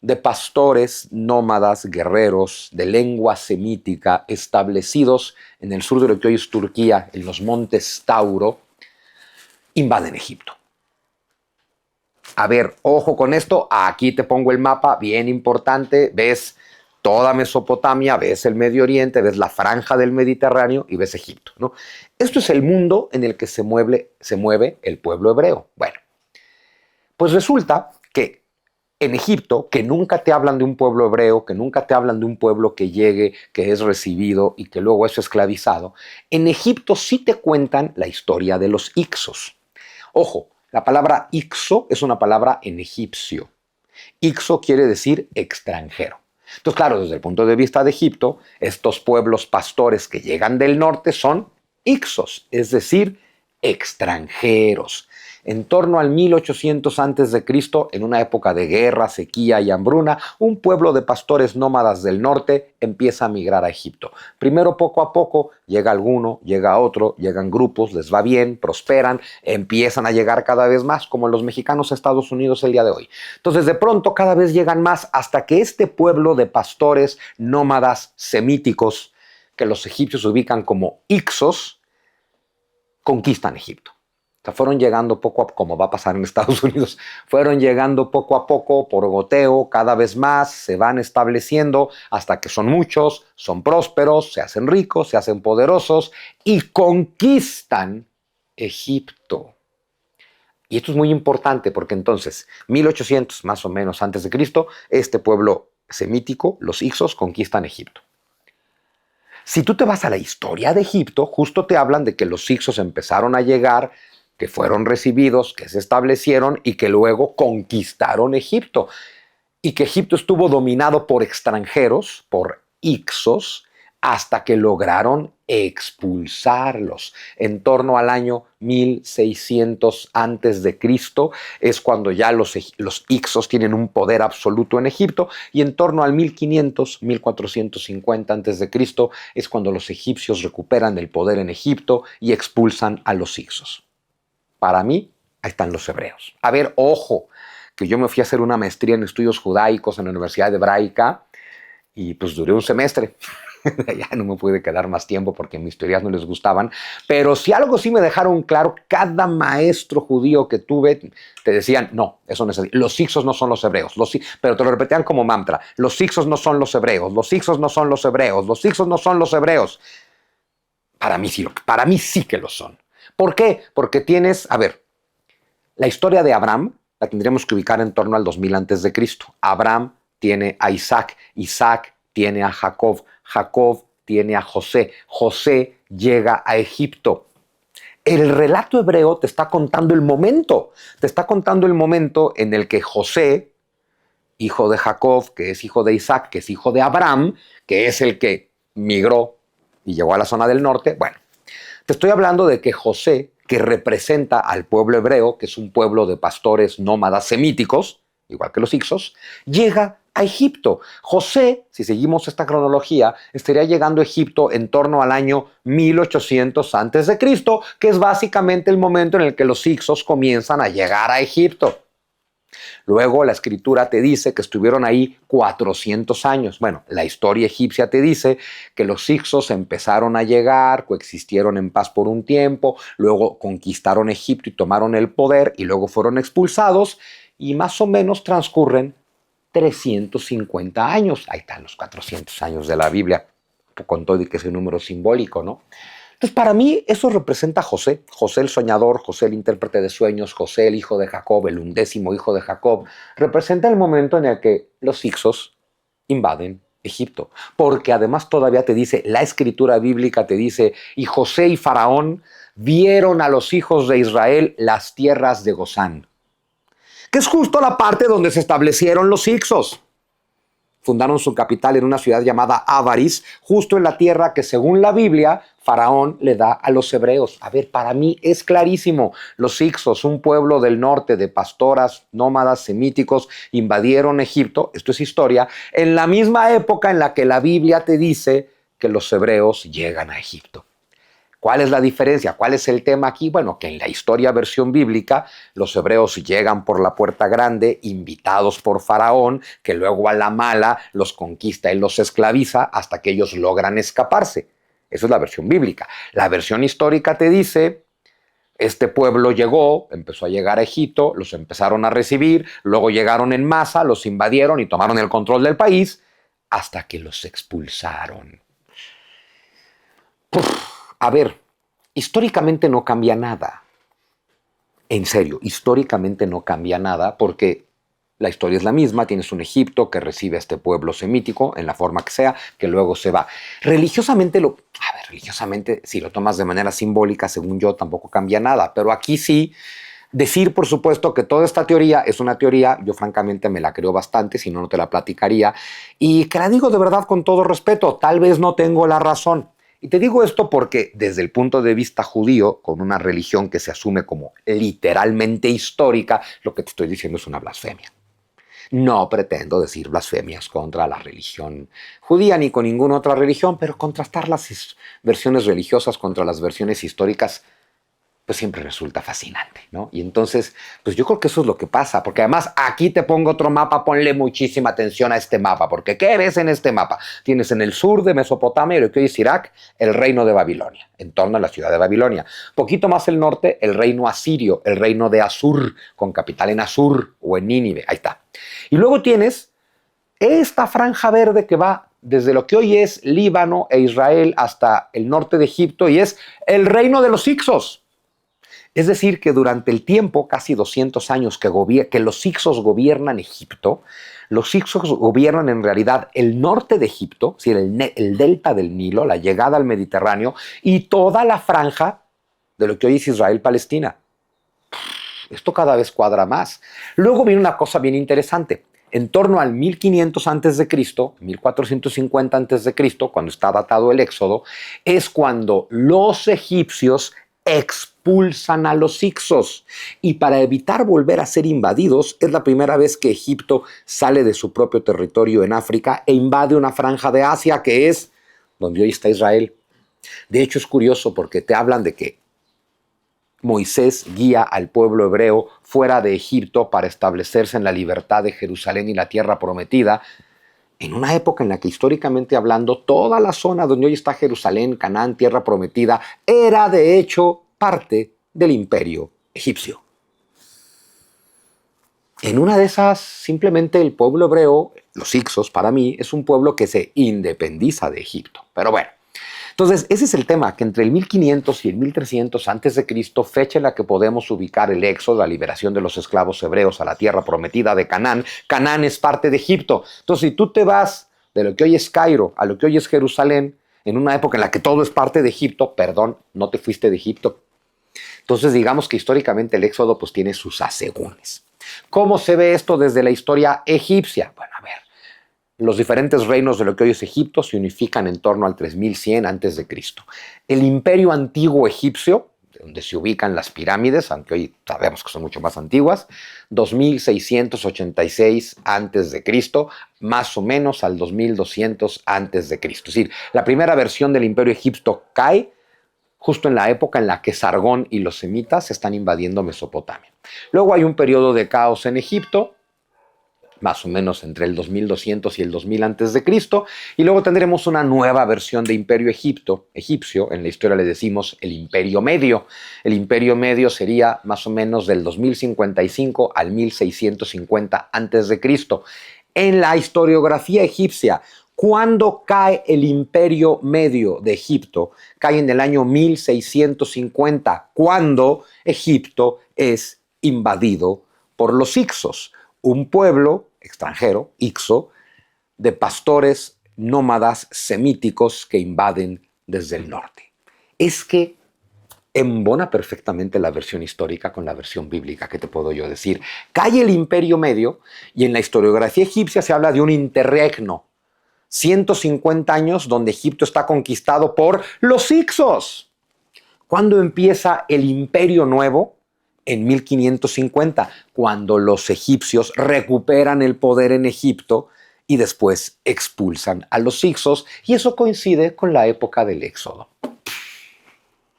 de pastores, nómadas, guerreros, de lengua semítica, establecidos en el sur de lo que hoy es Turquía, en los montes Tauro, invaden Egipto. A ver, ojo con esto, aquí te pongo el mapa, bien importante, ves toda Mesopotamia, ves el Medio Oriente, ves la franja del Mediterráneo y ves Egipto, ¿no? Esto es el mundo en el que se mueve el pueblo hebreo. Bueno, pues resulta que en Egipto, que nunca te hablan de un pueblo hebreo, que nunca te hablan de un pueblo que llegue, que es recibido y que luego es esclavizado, en Egipto sí te cuentan la historia de los Ixos. Ojo, la palabra Ixo es una palabra en egipcio. Ixo quiere decir extranjero. Entonces, claro, desde el punto de vista de Egipto, estos pueblos pastores que llegan del norte son Ixos, es decir, extranjeros. En torno al 1800 a.C., en una época de guerra, sequía y hambruna, un pueblo de pastores nómadas del norte empieza a migrar a Egipto. Primero, poco a poco, llega alguno, llega otro, llegan grupos, les va bien, prosperan, empiezan a llegar cada vez más, como los mexicanos a Estados Unidos el día de hoy. Entonces, de pronto, cada vez llegan más hasta que este pueblo de pastores nómadas semíticos, que los egipcios ubican como Ixos, conquistan Egipto. O sea, fueron llegando poco a poco, como va a pasar en Estados Unidos, fueron llegando poco a poco, por goteo, cada vez más, se van estableciendo hasta que son muchos, son prósperos, se hacen ricos, se hacen poderosos y conquistan Egipto. Y esto es muy importante porque entonces, 1800 más o menos antes de Cristo, este pueblo semítico, los Hicsos, conquistan Egipto. Si tú te vas a la historia de Egipto, justo te hablan de que los Hicsos empezaron a llegar, que fueron recibidos, que se establecieron y que luego conquistaron Egipto. Y que Egipto estuvo dominado por extranjeros, por Hicsos, hasta que lograron expulsarlos. En torno al año 1600 antes de Cristo es cuando ya los Hicsos tienen un poder absoluto en Egipto, y en torno al 1500, 1450 antes de Cristo es cuando los egipcios recuperan el poder en Egipto y expulsan a los Hicsos. Para mí, ahí están los hebreos. A ver, ojo, que yo me fui a hacer una maestría en estudios judaicos en la Universidad Hebraica y pues duré un semestre. Ya no me pude quedar más tiempo porque mis teorías no les gustaban, pero si algo sí me dejaron claro, cada maestro judío que tuve te decían, no, eso no es así, los Hicsos no son los hebreos, pero te lo repetían como mantra, los Hicsos no son los hebreos, los Hicsos no son los hebreos, los Hicsos no son los hebreos. Para mí sí que lo son. ¿Por qué? Porque tienes, a ver, la historia de Abraham la tendríamos que ubicar en torno al 2000 antes de Cristo. Abraham tiene a Isaac, Isaac tiene a Jacob, Jacob tiene a José, José llega a Egipto. El relato hebreo te está contando el momento, en el que José, hijo de Jacob, que es hijo de Isaac, que es hijo de Abraham, que es el que migró y llegó a la zona del norte. Bueno, te estoy hablando de que José, que representa al pueblo hebreo, que es un pueblo de pastores nómadas semíticos, igual que los Hicsos, llega a Egipto. José, si seguimos esta cronología, estaría llegando a Egipto en torno al año 1800 antes de Cristo, que es básicamente el momento en el que los Hicsos comienzan a llegar a Egipto. Luego la escritura te dice que estuvieron ahí 400 años. Bueno, la historia egipcia te dice que los Hicsos empezaron a llegar, coexistieron en paz por un tiempo, luego conquistaron Egipto y tomaron el poder y luego fueron expulsados y más o menos transcurren 350 años. Ahí están los 400 años de la Biblia, con todo y que es un número simbólico, ¿no? Entonces, para mí, eso representa a José. José el soñador, José el intérprete de sueños, José el hijo de Jacob, el 11º hijo de Jacob. Representa el momento en el que los Hicsos invaden Egipto. Porque además todavía te dice, la escritura bíblica te dice, y José y Faraón vieron a los hijos de Israel las tierras de Gozán, que es justo la parte donde se establecieron los Hicsos. Fundaron su capital en una ciudad llamada Avaris, justo en la tierra que según la Biblia Faraón le da a los hebreos. A ver, para mí es clarísimo. Los Hicsos, un pueblo del norte de pastoras nómadas semíticos, invadieron Egipto, esto es historia, en la misma época en la que la Biblia te dice que los hebreos llegan a Egipto. ¿Cuál es la diferencia? ¿Cuál es el tema aquí? Bueno, que en la historia versión bíblica, los hebreos llegan por la puerta grande, invitados por Faraón, que luego a la mala los conquista y los esclaviza hasta que ellos logran escaparse. Esa es la versión bíblica. La versión histórica te dice, este pueblo llegó, empezó a llegar a Egipto, los empezaron a recibir, luego llegaron en masa, los invadieron y tomaron el control del país hasta que los expulsaron. A ver, históricamente no cambia nada. En serio, históricamente no cambia nada porque la historia es la misma. Tienes un Egipto que recibe a este pueblo semítico en la forma que sea, que luego se va. Religiosamente, si lo tomas de manera simbólica, según yo, tampoco cambia nada. Pero aquí sí, decir, por supuesto, que toda esta teoría es una teoría, yo francamente me la creo bastante, si no, no te la platicaría. Y que la digo de verdad con todo respeto, tal vez no tengo la razón. Y te digo esto porque desde el punto de vista judío, con una religión que se asume como literalmente histórica, lo que te estoy diciendo es una blasfemia. No pretendo decir blasfemias contra la religión judía ni con ninguna otra religión, pero contrastar las versiones religiosas contra las versiones históricas pues siempre resulta fascinante, ¿no? Y entonces, pues yo creo que eso es lo que pasa, porque además aquí te pongo otro mapa, ponle muchísima atención a este mapa, porque ¿qué ves en este mapa? Tienes en el sur de Mesopotamia, lo que hoy es Irak, el reino de Babilonia, en torno a la ciudad de Babilonia. Poquito más al norte, el reino asirio, el reino de Asur, con capital en Asur o en Nínive, ahí está. Y luego tienes esta franja verde que va desde lo que hoy es Líbano e Israel hasta el norte de Egipto y es el reino de los Hicsos. Es decir, que durante el tiempo, casi 200 años que los hicsos gobiernan Egipto, los hicsos gobiernan en realidad el norte de Egipto, es decir, el delta del Nilo, la llegada al Mediterráneo y toda la franja de lo que hoy es Israel-Palestina. Esto cada vez cuadra más. Luego viene una cosa bien interesante. En torno al 1500 a.C., 1450 a.C., cuando está datado el Éxodo, es cuando los egipcios expulsan a los hicsos. Y para evitar volver a ser invadidos, es la primera vez que Egipto sale de su propio territorio en África e invade una franja de Asia, que es donde hoy está Israel. De hecho, es curioso porque te hablan de que Moisés guía al pueblo hebreo fuera de Egipto para establecerse en la libertad de Jerusalén y la tierra prometida, en una época en la que históricamente hablando toda la zona donde hoy está Jerusalén, Canaán, tierra prometida, era de hecho parte del imperio egipcio. En una de esas, simplemente el pueblo hebreo, los hicsos para mí, es un pueblo que se independiza de Egipto. Pero bueno, entonces, ese es el tema, que entre el 1500 y el 1300 a.C., fecha en la que podemos ubicar el éxodo, la liberación de los esclavos hebreos a la tierra prometida de Canaán. Canaán es parte de Egipto. Entonces, si tú te vas de lo que hoy es Cairo a lo que hoy es Jerusalén, en una época en la que todo es parte de Egipto, perdón, no te fuiste de Egipto. Entonces, digamos que históricamente el éxodo pues tiene sus asegúnes. ¿Cómo se ve esto desde la historia egipcia? Bueno, a ver. Los diferentes reinos de lo que hoy es Egipto se unifican en torno al 3100 a.C. El imperio antiguo egipcio, donde se ubican las pirámides, aunque hoy sabemos que son mucho más antiguas, 2686 a.C., más o menos al 2200 a.C. Es decir, la primera versión del imperio egipcio cae justo en la época en la que Sargón y los semitas están invadiendo Mesopotamia. Luego hay un periodo de caos en Egipto, más o menos entre el 2200 y el 2000 a.C., y luego tendremos una nueva versión de imperio egipcio, en la historia le decimos el imperio medio. El imperio medio sería más o menos del 2055 al 1650 a.C. En la historiografía egipcia, ¿cuándo cae el imperio medio de Egipto? Cae en el año 1650, cuando Egipto es invadido por los hicsos, un pueblo extranjero, hicso, de pastores nómadas semíticos que invaden desde el norte. Es que embona perfectamente la versión histórica con la versión bíblica, ¿qué te puedo yo decir? Cae el imperio medio y en la historiografía egipcia se habla de un interregno, 150 años donde Egipto está conquistado por los hicsos. ¿Cuándo empieza el imperio nuevo? En 1550, cuando los egipcios recuperan el poder en Egipto y después expulsan a los hicsos, y eso coincide con la época del Éxodo.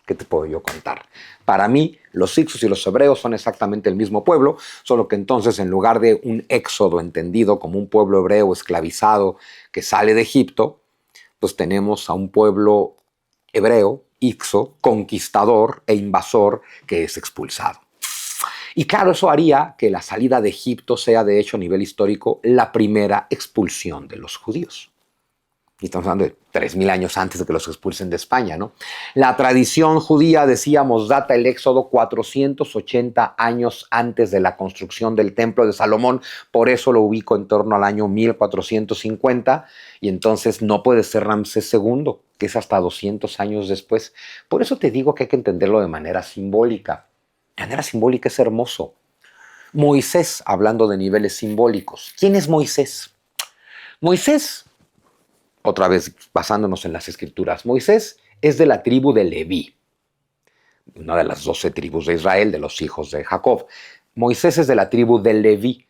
¿Qué te puedo yo contar? Para mí, los hicsos y los hebreos son exactamente el mismo pueblo, solo que entonces en lugar de un éxodo entendido como un pueblo hebreo esclavizado que sale de Egipto, pues tenemos a un pueblo hebreo, hicso, conquistador e invasor que es expulsado. Y claro, eso haría que la salida de Egipto sea, de hecho, a nivel histórico, la primera expulsión de los judíos. Y estamos hablando de 3000 años antes de que los expulsen de España, ¿no? La tradición judía, decíamos, data el Éxodo 480 años antes de la construcción del Templo de Salomón, por eso lo ubico en torno al año 1450, y entonces no puede ser Ramsés II, que es hasta 200 años después. Por eso te digo que hay que entenderlo de manera simbólica. De manera simbólica es hermoso. Moisés, hablando de niveles simbólicos. ¿Quién es Moisés? Moisés, otra vez basándonos en las escrituras, Moisés es de la tribu de Leví, una de las 12 tribus de Israel, de los hijos de Jacob. Moisés es de la tribu de Leví.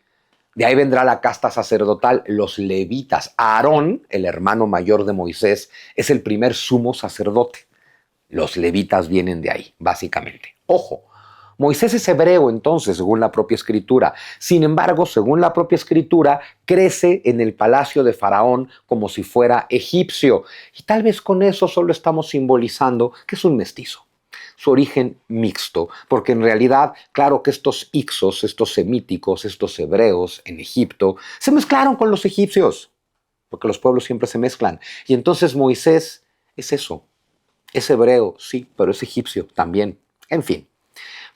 De ahí vendrá la casta sacerdotal, los levitas. Aarón, el hermano mayor de Moisés, es el primer sumo sacerdote. Los levitas vienen de ahí, básicamente. Ojo, Moisés es hebreo entonces, según la propia escritura. Sin embargo, según la propia escritura, crece en el palacio de Faraón como si fuera egipcio. Y tal vez con eso solo estamos simbolizando que es un mestizo. Su origen mixto, porque en realidad, claro que estos hicsos, estos semíticos, estos hebreos en Egipto, se mezclaron con los egipcios, porque los pueblos siempre se mezclan. Y entonces Moisés es eso, es hebreo, sí, pero es egipcio también. En fin.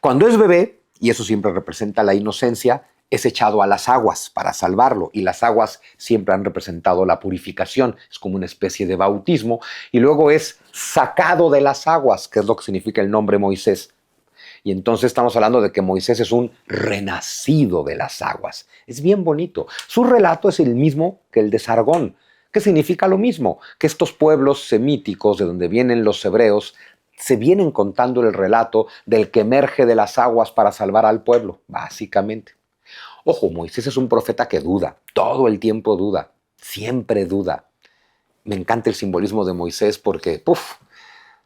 Cuando es bebé, y eso siempre representa la inocencia, es echado a las aguas para salvarlo, y las aguas siempre han representado la purificación, es como una especie de bautismo, y luego es sacado de las aguas, que es lo que significa el nombre Moisés. Y entonces estamos hablando de que Moisés es un renacido de las aguas. Es bien bonito. Su relato es el mismo que el de Sargón, que significa lo mismo, que estos pueblos semíticos de donde vienen los hebreos se vienen contando el relato del que emerge de las aguas para salvar al pueblo, básicamente. Ojo, Moisés es un profeta que duda, todo el tiempo duda, siempre duda. Me encanta el simbolismo de Moisés porque,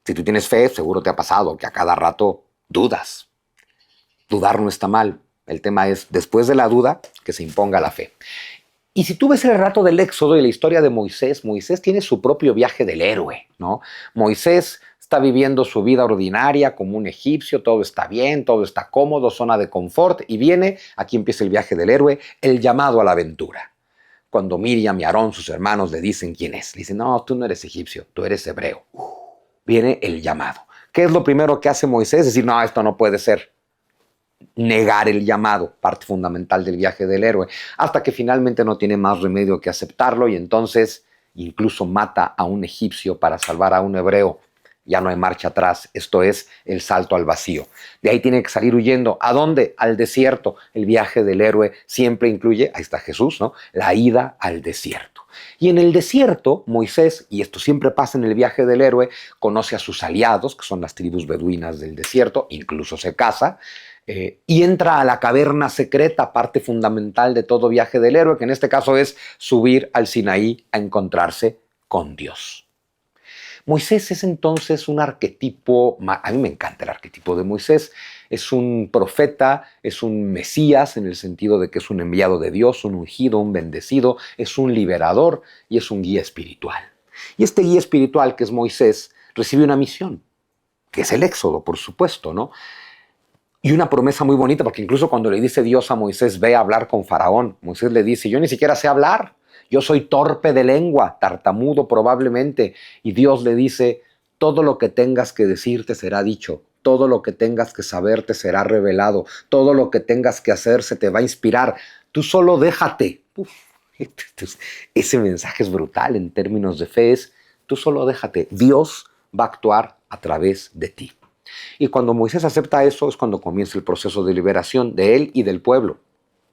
si tú tienes fe, seguro te ha pasado que a cada rato dudas. Dudar no está mal. El tema es, después de la duda, que se imponga la fe. Y si tú ves el relato del Éxodo y la historia de Moisés, Moisés tiene su propio viaje del héroe, ¿no? Moisés está viviendo su vida ordinaria como un egipcio, todo está bien, todo está cómodo, zona de confort, y viene, aquí empieza el viaje del héroe, el llamado a la aventura. Cuando Miriam y Aarón, sus hermanos, le dicen quién es, le dicen, no, tú no eres egipcio, tú eres hebreo. Viene el llamado. ¿Qué es lo primero que hace Moisés? Decir, no, esto no puede ser. Negar el llamado, parte fundamental del viaje del héroe, hasta que finalmente no tiene más remedio que aceptarlo y entonces incluso mata a un egipcio para salvar a un hebreo. Ya no hay marcha atrás, esto es el salto al vacío. De ahí tiene que salir huyendo. ¿A dónde? Al desierto. El viaje del héroe siempre incluye, ahí está Jesús, ¿no? La ida al desierto. Y en el desierto, Moisés, y esto siempre pasa en el viaje del héroe, conoce a sus aliados, que son las tribus beduinas del desierto, incluso se casa, y entra a la caverna secreta, parte fundamental de todo viaje del héroe, que en este caso es subir al Sinaí a encontrarse con Dios. Moisés es entonces un arquetipo, a mí me encanta el arquetipo de Moisés, es un profeta, es un Mesías en el sentido de que es un enviado de Dios, un ungido, un bendecido, es un liberador y es un guía espiritual. Y este guía espiritual que es Moisés recibe una misión, que es el Éxodo, por supuesto, ¿no? Y una promesa muy bonita, porque incluso cuando le dice Dios a Moisés, ve a hablar con Faraón, Moisés le dice, yo ni siquiera sé hablar, yo soy torpe de lengua, tartamudo probablemente. Y Dios le dice, todo lo que tengas que decir te será dicho, todo lo que tengas que saber te será revelado, todo lo que tengas que hacer se te va a inspirar, tú solo déjate. Ese mensaje es brutal en términos de fe, tú solo déjate, Dios va a actuar a través de ti. Y cuando Moisés acepta eso es cuando comienza el proceso de liberación de él y del pueblo.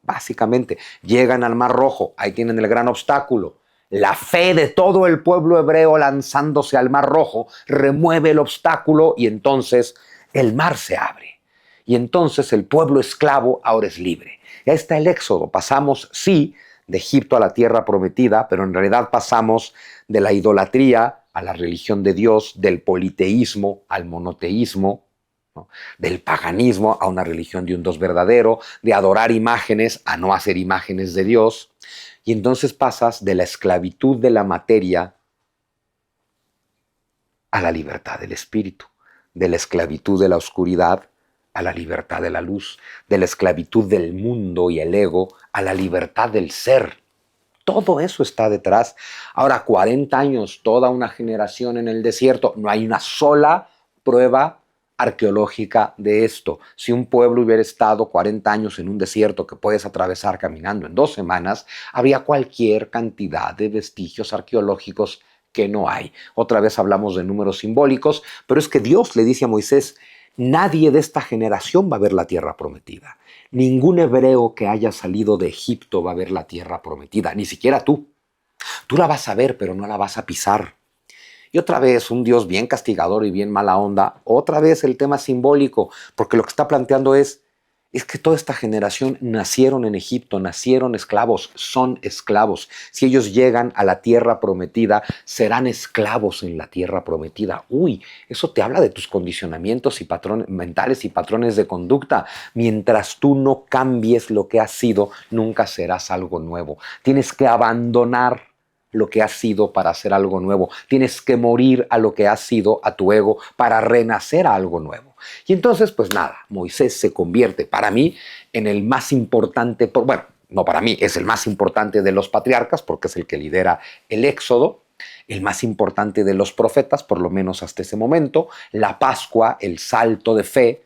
Básicamente, llegan al Mar Rojo, ahí tienen el gran obstáculo. La fe de todo el pueblo hebreo lanzándose al Mar Rojo remueve el obstáculo y entonces el mar se abre. Y entonces el pueblo esclavo ahora es libre. Ya está el Éxodo. Pasamos, sí, de Egipto a la tierra prometida, pero en realidad pasamos de la idolatría a la religión de Dios, del politeísmo al monoteísmo, ¿no? Del paganismo a una religión de un Dios verdadero, de adorar imágenes a no hacer imágenes de Dios. Y entonces pasas de la esclavitud de la materia a la libertad del espíritu, de la esclavitud de la oscuridad a la libertad de la luz, de la esclavitud del mundo y el ego a la libertad del ser. Todo eso está detrás. Ahora, 40 años, toda una generación en el desierto, no hay una sola prueba arqueológica de esto. Si un pueblo hubiera estado 40 años en un desierto que puedes atravesar caminando en 2 semanas, habría cualquier cantidad de vestigios arqueológicos que no hay. Otra vez hablamos de números simbólicos, pero es que Dios le dice a Moisés, nadie de esta generación va a ver la tierra prometida. Ningún hebreo que haya salido de Egipto va a ver la tierra prometida, ni siquiera tú. Tú la vas a ver, pero no la vas a pisar. Y otra vez, un Dios bien castigador y bien mala onda, otra vez el tema simbólico, porque lo que está planteando es que toda esta generación nacieron en Egipto, nacieron esclavos, son esclavos. Si ellos llegan a la tierra prometida, serán esclavos en la tierra prometida. Uy, eso te habla de tus condicionamientos y patrones mentales y patrones de conducta. Mientras tú no cambies lo que has sido, nunca serás algo nuevo. Tienes que abandonar lo que has sido para hacer algo nuevo. Tienes que morir a lo que has sido, a tu ego, para renacer a algo nuevo. Y entonces, pues nada, Moisés se convierte para mí en el más importante, bueno, no para mí, es el más importante de los patriarcas, porque es el que lidera el Éxodo, el más importante de los profetas, por lo menos hasta ese momento, la Pascua, el salto de fe,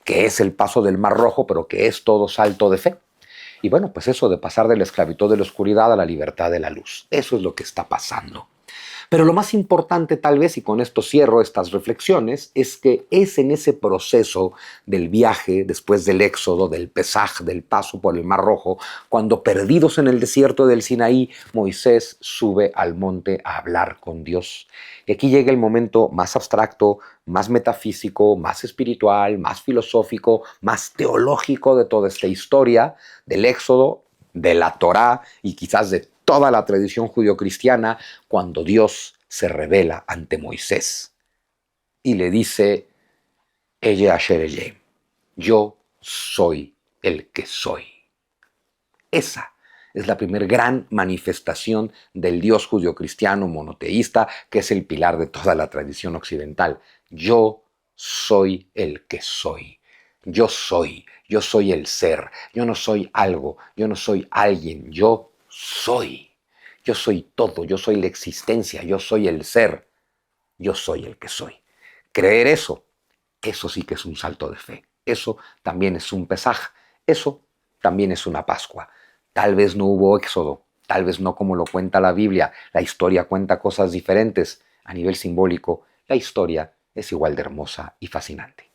que es el paso del Mar Rojo, pero que es todo salto de fe. Y bueno, pues eso de pasar de la esclavitud de la oscuridad a la libertad de la luz, eso es lo que está pasando. Pero lo más importante tal vez, y con esto cierro estas reflexiones, es que es en ese proceso del viaje, después del éxodo, del Pesaj, del paso por el Mar Rojo, cuando perdidos en el desierto del Sinaí, Moisés sube al monte a hablar con Dios. Y aquí llega el momento más abstracto, más metafísico, más espiritual, más filosófico, más teológico de toda esta historia del éxodo, de la Torá y quizás de toda la tradición judio-cristiana, cuando Dios se revela ante Moisés y le dice, Eye Asher Eye, yo soy el que soy. Esa es la primer gran manifestación del Dios judio-cristiano monoteísta, que es el pilar de toda la tradición occidental. Yo soy el que soy. Yo soy el ser. Yo no soy algo, yo no soy alguien, yo soy. Yo soy todo, yo soy la existencia, yo soy el ser, yo soy el que soy. Creer eso sí que es un salto de fe. Eso también es un Pesaj. Eso también es una Pascua. Tal vez no hubo éxodo, tal vez no como lo cuenta la Biblia. La historia cuenta cosas diferentes. A nivel simbólico, la historia es igual de hermosa y fascinante.